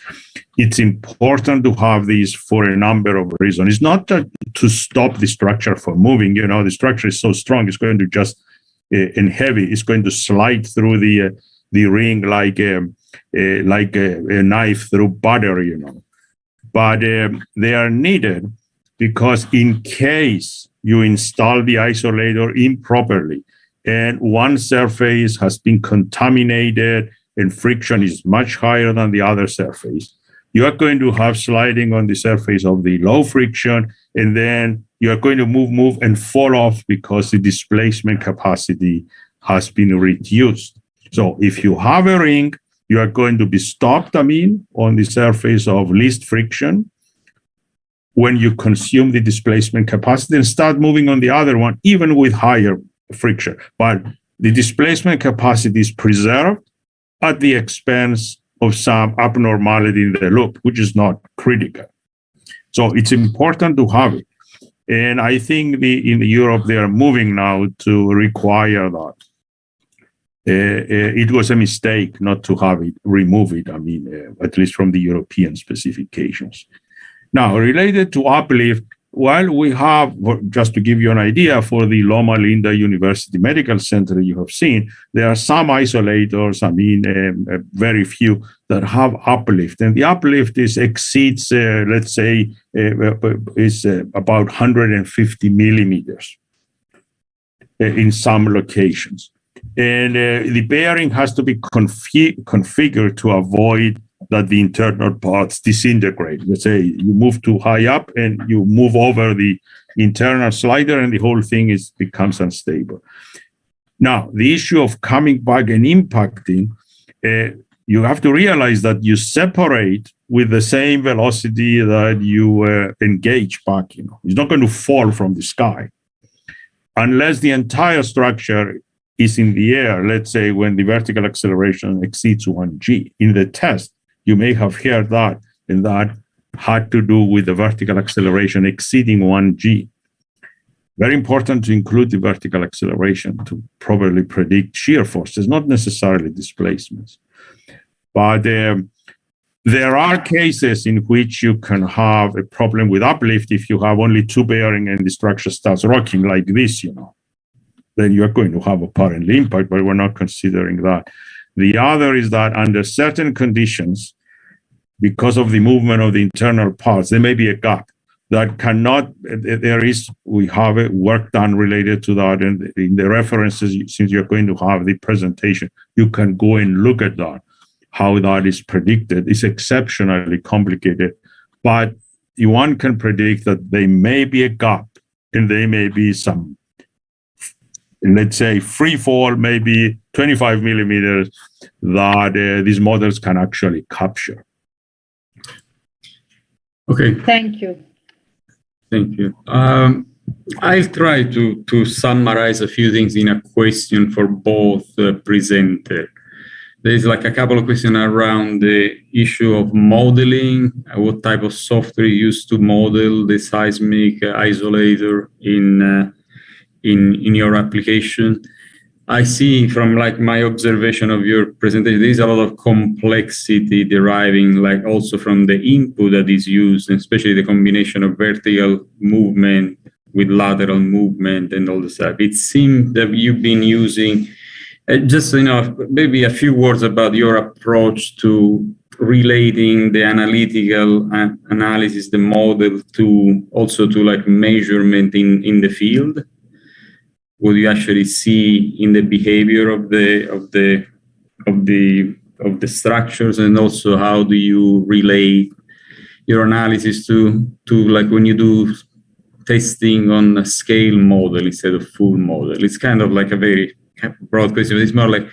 It's important to have these for a number of reasons. It's not to stop the structure from moving. The structure is so strong, it's going to just, and heavy, it's going to slide through the ring like a knife through butter, But they are needed because in case you install the isolator improperly and one surface has been contaminated and friction is much higher than the other surface, you are going to have sliding on the surface of the low friction, and then you are going to move and fall off because the displacement capacity has been reduced. So if you have a ring, you are going to be stopped, on the surface of least friction when you consume the displacement capacity and start moving on the other one, even with higher friction. But the displacement capacity is preserved at the expense of some abnormality in the loop, which is not critical. So it's important to have it. And I think in Europe, they are moving now to require that. It was a mistake not to have it, remove it, at least from the European specifications. Now, related to uplift, well, we have, just to give you an idea, for the Loma Linda University Medical Center you have seen, there are some isolators, very few, that have uplift. And the uplift exceeds, let's say, is about 150 millimeters in some locations. And the bearing has to be configured to avoid that the internal parts disintegrate. Let's say you move too high up and you move over the internal slider and the whole thing becomes unstable. Now, the issue of coming back and impacting, you have to realize that you separate with the same velocity that you engage back. It's not going to fall from the sky unless the entire structure is in the air. Let's say when the vertical acceleration exceeds 1g. In the test, you may have heard that, and that had to do with the vertical acceleration exceeding 1g. Very important to include the vertical acceleration to properly predict shear forces, not necessarily displacements. But there are cases in which you can have a problem with uplift if you have only two bearings and the structure starts rocking like this, then you're going to have apparently impact, but we're not considering that. The other is that under certain conditions, because of the movement of the internal parts, there may be a gap that cannot, we have work done related to that, and in the references, since you're going to have the presentation, you can go and look at that. How that is predicted is exceptionally complicated, but one can predict that there may be a gap and there may be some, let's say, free fall, maybe 25 millimeters that these models can actually capture. Okay. Thank you. Thank you. I'll try to summarize a few things in a question for both presenters. There's like a couple of questions around the issue of modeling, what type of software you use to model the seismic isolator in your application. I see from like my observation of your presentation, there's a lot of complexity deriving like also from the input that is used, especially the combination of vertical movement with lateral movement and all the stuff. It seems that you've been using just, maybe a few words about your approach to relating the analytical analysis, the model, to also to like measurement in the field. What you actually see in the behavior of the structures, and also how do you relate your analysis to like when you do testing on a scale model instead of full model? It's kind of like a very broad question. It's more like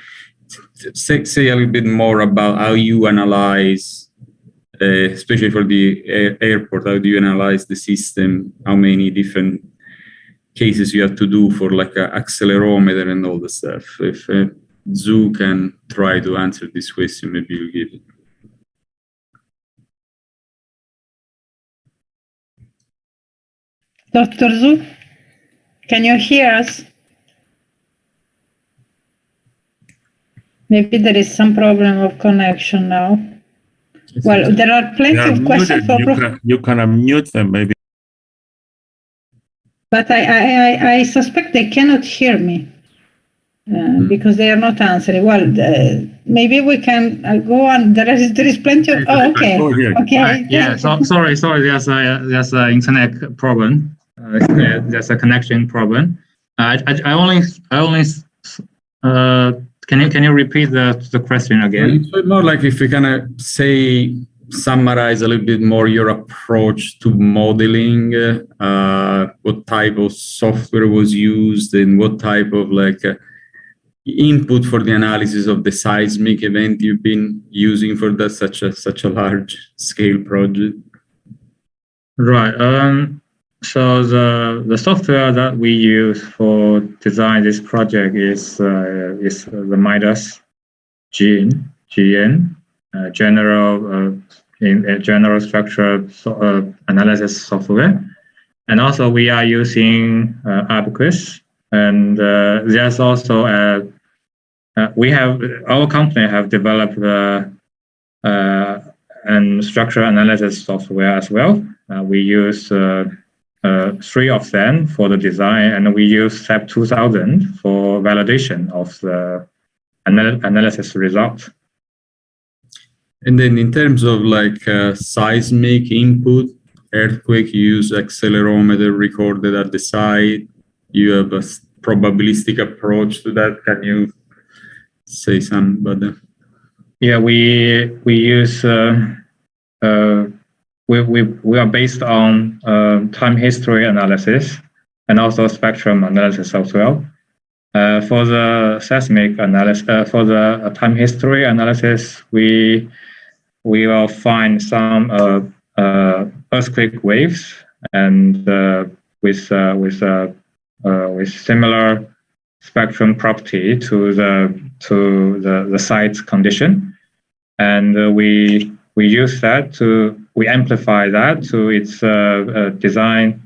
say a little bit more about how you analyze, especially for the airport. How do you analyze the system? How many different cases you have to do for like an accelerometer and all the stuff? If Zhu can try to answer this question, maybe you'll give it. Dr. Zhu, can you hear us? Maybe there is some problem of connection now. Well, there are plenty of questions. You can unmute them, maybe. But I suspect they cannot hear me because they are not answering. Well, maybe we can go on. There is plenty of. Oh, okay. Okay. Yeah. So, sorry. There's an internet problem. There's a connection problem. I only. Can you repeat the question again? It's more like if we can summarize a little bit more your approach to modeling, what type of software was used, and what type of like input for the analysis of the seismic event you've been using for that such a large scale project. Right. So the software that we use for design this project is the Midas GN general structure analysis software, and also we are using IABSE, and there's also our company have developed an structure analysis software as well. We use 3 of them for the design, and we use SAP 2000 for validation of the analysis result. And then in terms of like seismic input, earthquake, you use accelerometer recorded at the site. You have a probabilistic approach to that. Can you say something about that? Yeah, we use we are based on time history analysis and also spectrum analysis as well. For the seismic analysis, for the time history analysis, we will find some earthquake waves and with similar spectrum property to the site's condition, and we use that we amplify that to its design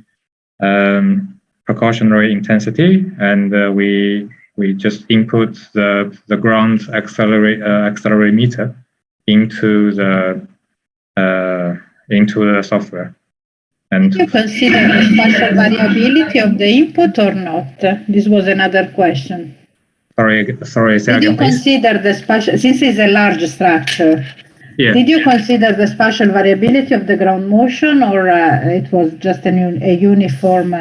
precautionary intensity, and we just input the ground accelerometer into the software. And did you consider the spatial variability of the input or not? This was another question. Sorry. Did you consider the spatial, since it's a large structure? Yeah. Did you consider the spatial variability of the ground motion, or it was just a uniform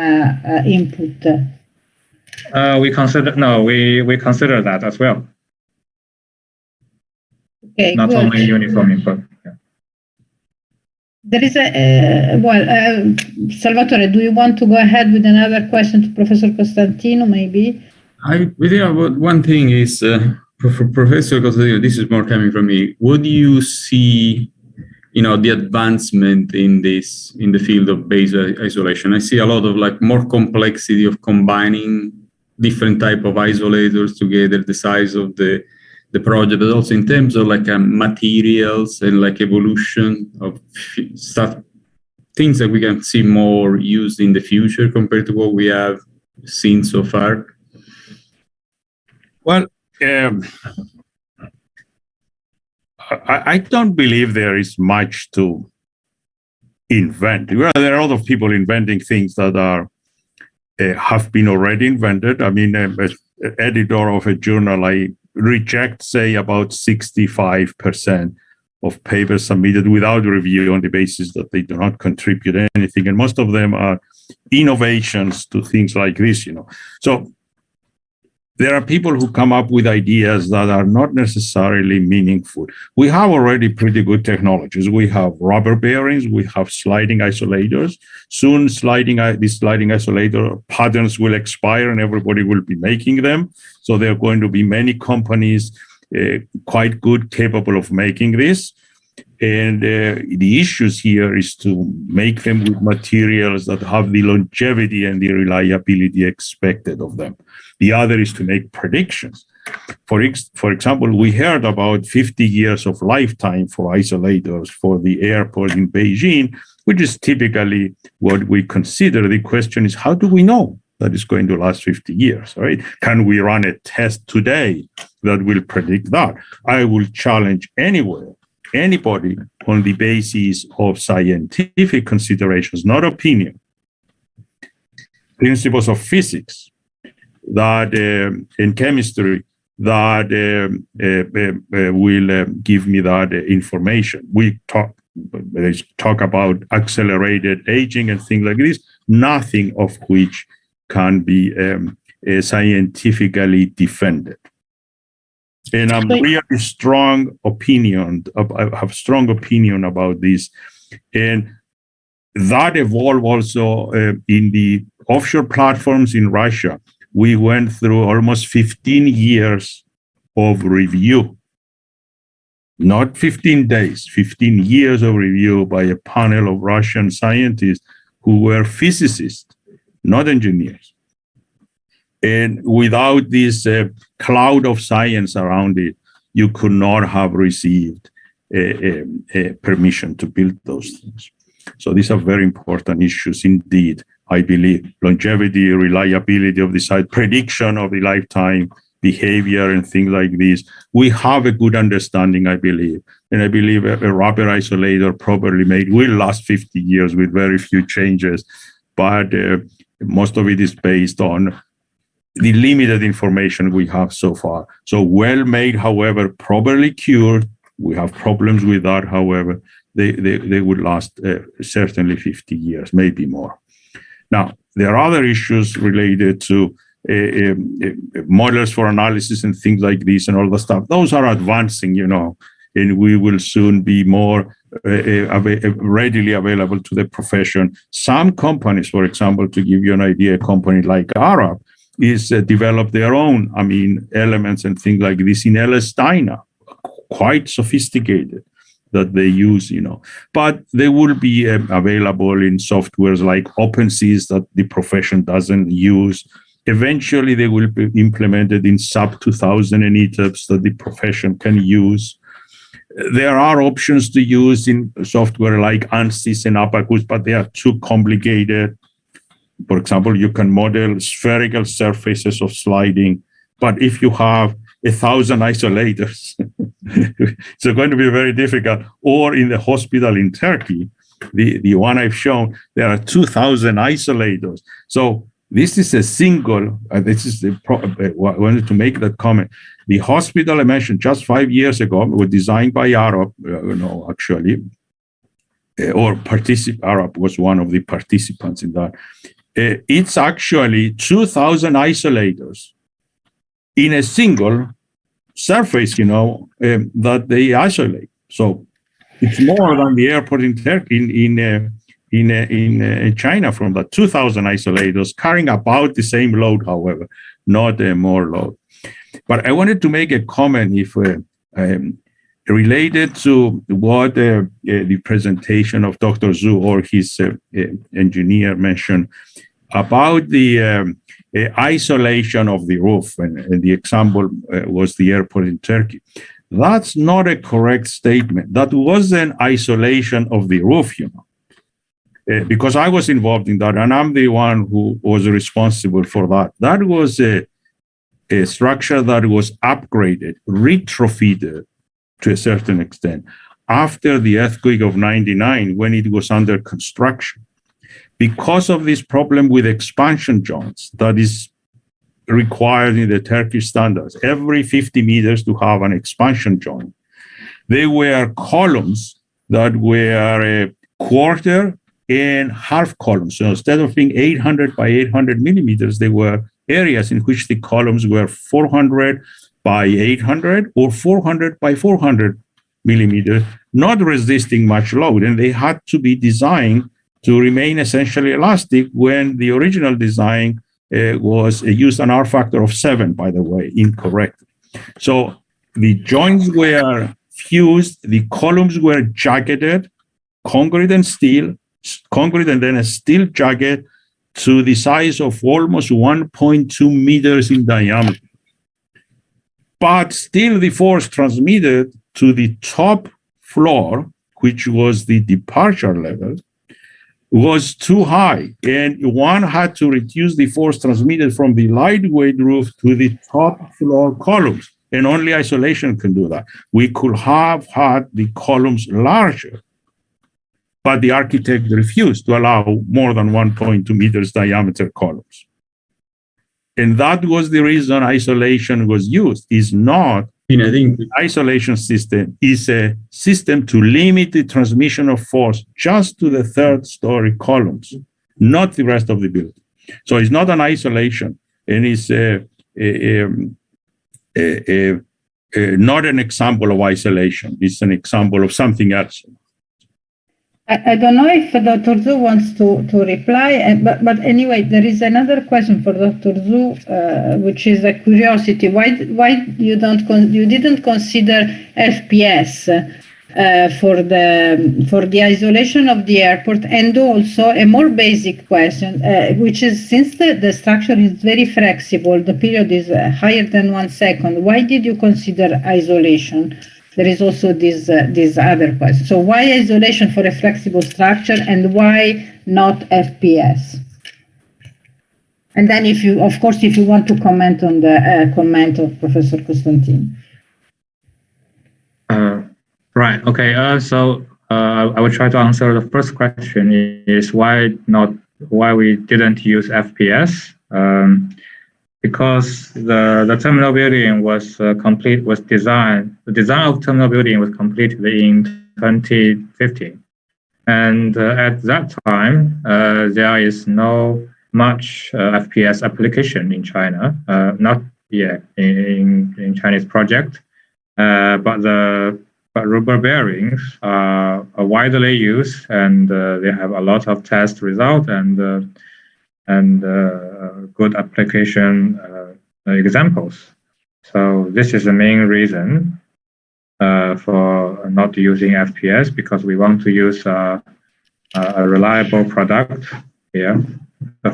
input? We consider that as well. Okay, not good. only uniform input. Yeah. There is Salvatore, do you want to go ahead with another question to Professor Costantino, maybe? One thing is, Professor Costantino, this is more coming from me. What do you see, the advancement in the field of base isolation? I see a lot of more complexity of combining different type of isolators together, the size of the project, but also in terms of materials and evolution of stuff, things that we can see more used in the future compared to what we have seen so far. Well, I don't believe there is much to invent. Well, there are a lot of people inventing things that are have been already invented. I mean, as editor of a journal, I reject, say, about 65% of papers submitted without review on the basis that they do not contribute anything. And most of them are innovations to things like this, So there are people who come up with ideas that are not necessarily meaningful. We have already pretty good technologies. We have rubber bearings, we have sliding isolators. Soon these sliding isolator patterns will expire and everybody will be making them. So there are going to be many companies quite good, capable of making this. And the issues here is to make them with materials that have the longevity and the reliability expected of them. The other is to make predictions. For example, we heard about 50 years of lifetime for isolators for the airport in Beijing, which is typically what we consider. The question is, how do we know that it's going to last 50 years, right? Can we run a test today that will predict that? I will challenge anybody on the basis of scientific considerations, not opinion, principles of physics, that in chemistry, that will give me that information. We talk about accelerated aging and things like this, nothing of which can be scientifically defended. And I'm really strong opinion. I have strong opinion about this, and that evolved also in the offshore platforms in Russia. We went through almost 15 years of review, not 15 days, 15 years of review by a panel of Russian scientists who were physicists, not engineers. And without this cloud of science around it, you could not have received a permission to build those things. So these are very important issues indeed. I believe longevity, reliability of the site, prediction of the lifetime behavior and things like this. We have a good understanding, I believe. And I believe a rubber isolator properly made will last 50 years with very few changes. But most of it is based on the limited information we have so far. So well made, however, properly cured. We have problems with that, however, they would last certainly 50 years, maybe more. Now, there are other issues related to models for analysis and things like this and all the stuff. Those are advancing, and we will soon be more readily available to the profession. Some companies, for example, to give you an idea, a company like Arab developed their own, elements and things like this in Elestina, quite sophisticated, that they use, but they will be available in softwares like OpenSys that the profession doesn't use. Eventually, they will be implemented in sub 2000 ETABS that the profession can use. There are options to use in software like ANSYS and Abacus, but they are too complicated. For example, you can model spherical surfaces of sliding, but if you have 1,000 isolators, it's going to be very difficult. Or in the hospital in Turkey, the one I've shown, there are 2,000 isolators. So this is a single, I wanted to make that comment. The hospital I mentioned just 5 years ago was designed by Arab, actually, Arab was one of the participants in that. It's actually 2,000 isolators in a single surface, that they isolate. So it's more than the airport in Turkey, in China, from the 2,000 isolators carrying about the same load, however, not more load. But I wanted to make a comment related to what the presentation of Dr. Zhu or his engineer mentioned about the isolation of the roof, and the example was the airport in Turkey. That's not a correct statement. That was an isolation of the roof, because I was involved in that, and I'm the one who was responsible for that. That was a structure that was upgraded, retrofitted to a certain extent after the earthquake of '99, when it was under construction. Because of this problem with expansion joints that is required in the Turkish standards, every 50 meters to have an expansion joint, they were columns that were a quarter and half columns. So instead of being 800 by 800 millimeters, they were areas in which the columns were 400 by 800 or 400 by 400 millimeters, not resisting much load. And they had to be designed to remain essentially elastic, when the original design was used an R factor of 7, by the way, incorrectly. So the joints were fused, the columns were jacketed, concrete and steel, concrete and then a steel jacket to the size of almost 1.2 meters in diameter. But still the force transmitted to the top floor, which was the departure level, was too high, and one had to reduce the force transmitted from the lightweight roof to the top floor columns, and only isolation can do that. We could have had the columns larger, but the architect refused to allow more than 1.2 meters diameter columns. And that was the reason isolation was used. Is not I think the isolation system is a system to limit the transmission of force just to the third story columns, not the rest of the building. So it's not an isolation, and it's not an example of isolation. It's an example of something else. I don't know if Dr. Zhu wants to reply, but anyway, there is another question for Dr. Zhu, which is a curiosity. Why you didn't consider FPS for the isolation of the airport? And also a more basic question, which is, since the structure is very flexible, the period is higher than 1 second, why did you consider isolation? There is also this other question. So why isolation for a flexible structure, and why not FPS? And then if you want to comment on the comment of Professor Constantin. Right. Okay. So I will try to answer the first question. Is why we didn't use FPS? Because the terminal building was designed. The design of terminal building was completed in 2015, and at that time there is no much FPS application in China. Not yet in Chinese project, but rubber bearings are widely used, and they have a lot of test results, and and good application examples. So this is the main reason for not using FPS, because we want to use a reliable product here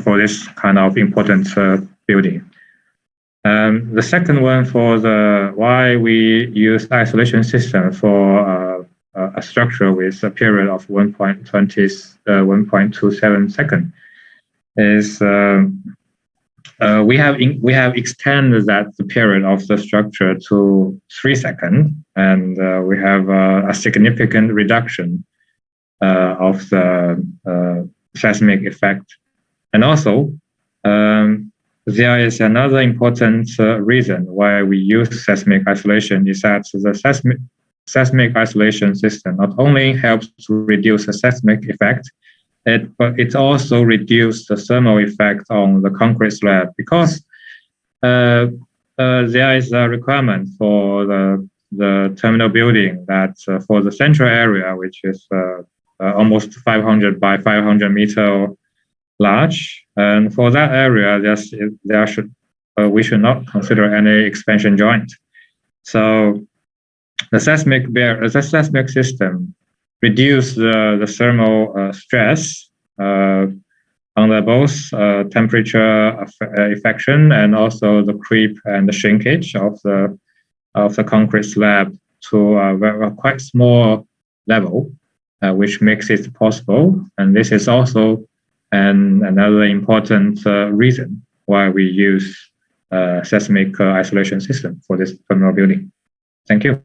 for this kind of important building. The second one for the why we use isolation system for a structure with a period of 1.27 seconds is we have extended that the period of the structure to 3 seconds, and we have a significant reduction of the seismic effect. And also, there is another important reason why we use seismic isolation is that the seismic isolation system not only helps to reduce the seismic effect, but it also reduces the thermal effect on the concrete slab, because there is a requirement for the terminal building that for the central area, which is almost 500 by 500 meter large, and for that area, we should not consider any expansion joint. So the seismic system reduce the thermal stress under both temperature affection and also the creep and the shrinkage of the concrete slab to a quite small level, which makes it possible. And this is also another important reason why we use seismic isolation system for this terminal building. Thank you.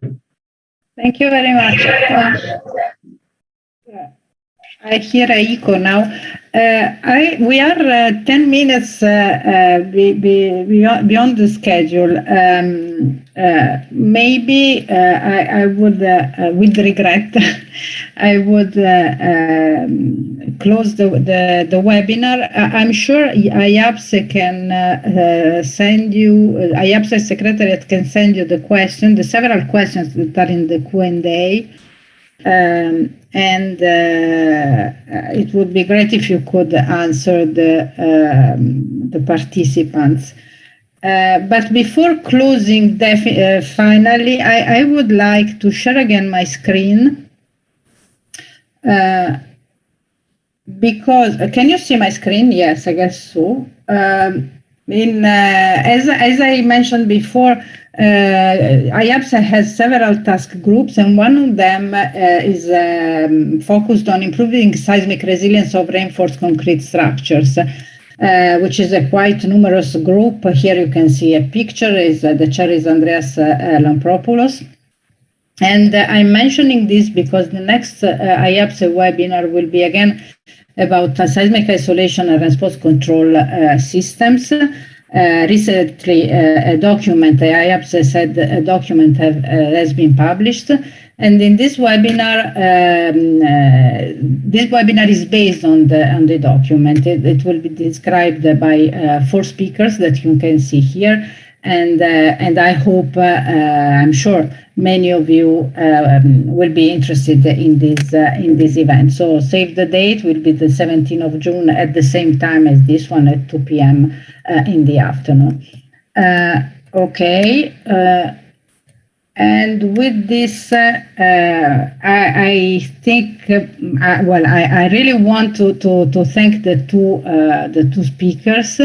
Thank you very much. I hear an echo now. We are 10 minutes beyond the schedule. Maybe I would, with regret, I would close the webinar. I'm sure IABSE can send you, IABSE Secretariat can send you the several questions that are in the Q&A. And it would be great if you could answer the participants. But before closing, finally, I would like to share again my screen. Because can you see my screen? Yes, I guess so. As I mentioned before, IABSE has several task groups, and one of them is focused on improving seismic resilience of reinforced concrete structures, which is a quite numerous group. Here you can see a picture. The chair is Andreas Lampropoulos. And I'm mentioning this because the next IABSE webinar will be again about seismic isolation and response control systems. Recently, a document, the IABSE said a document has been published. And in this webinar is based on the document. It will be described by 4 speakers that you can see here. And I hope, I'm sure many of you will be interested in this event. So save the date, will be the 17th of June at the same time as this one at 2 p.m. In the afternoon. Okay. And with this, I think, I really want to thank the two speakers,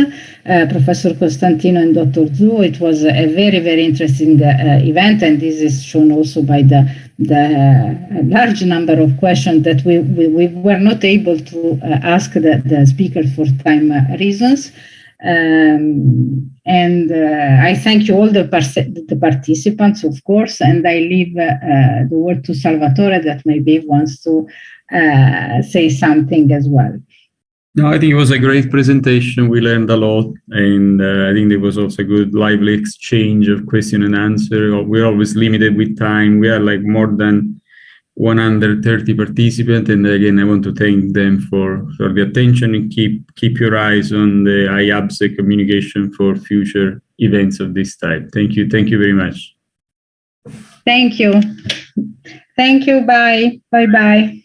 Professor Costantino and Dr. Zhu. It was a very, very interesting event, and this is shown also by the large number of questions that we were not able to ask the speakers for time reasons. And I thank you all the participants, of course, and I leave the word to Salvatore that maybe wants to say something as well. No, I think it was a great presentation. We learned a lot, and I think there was also a good lively exchange of question and answer. We're always limited with time. We are like more than 130 participants, and again, I want to thank them for the attention, and keep your eyes on the IABSE communication for future events of this type. Thank you very much. Thank you. Bye. Bye.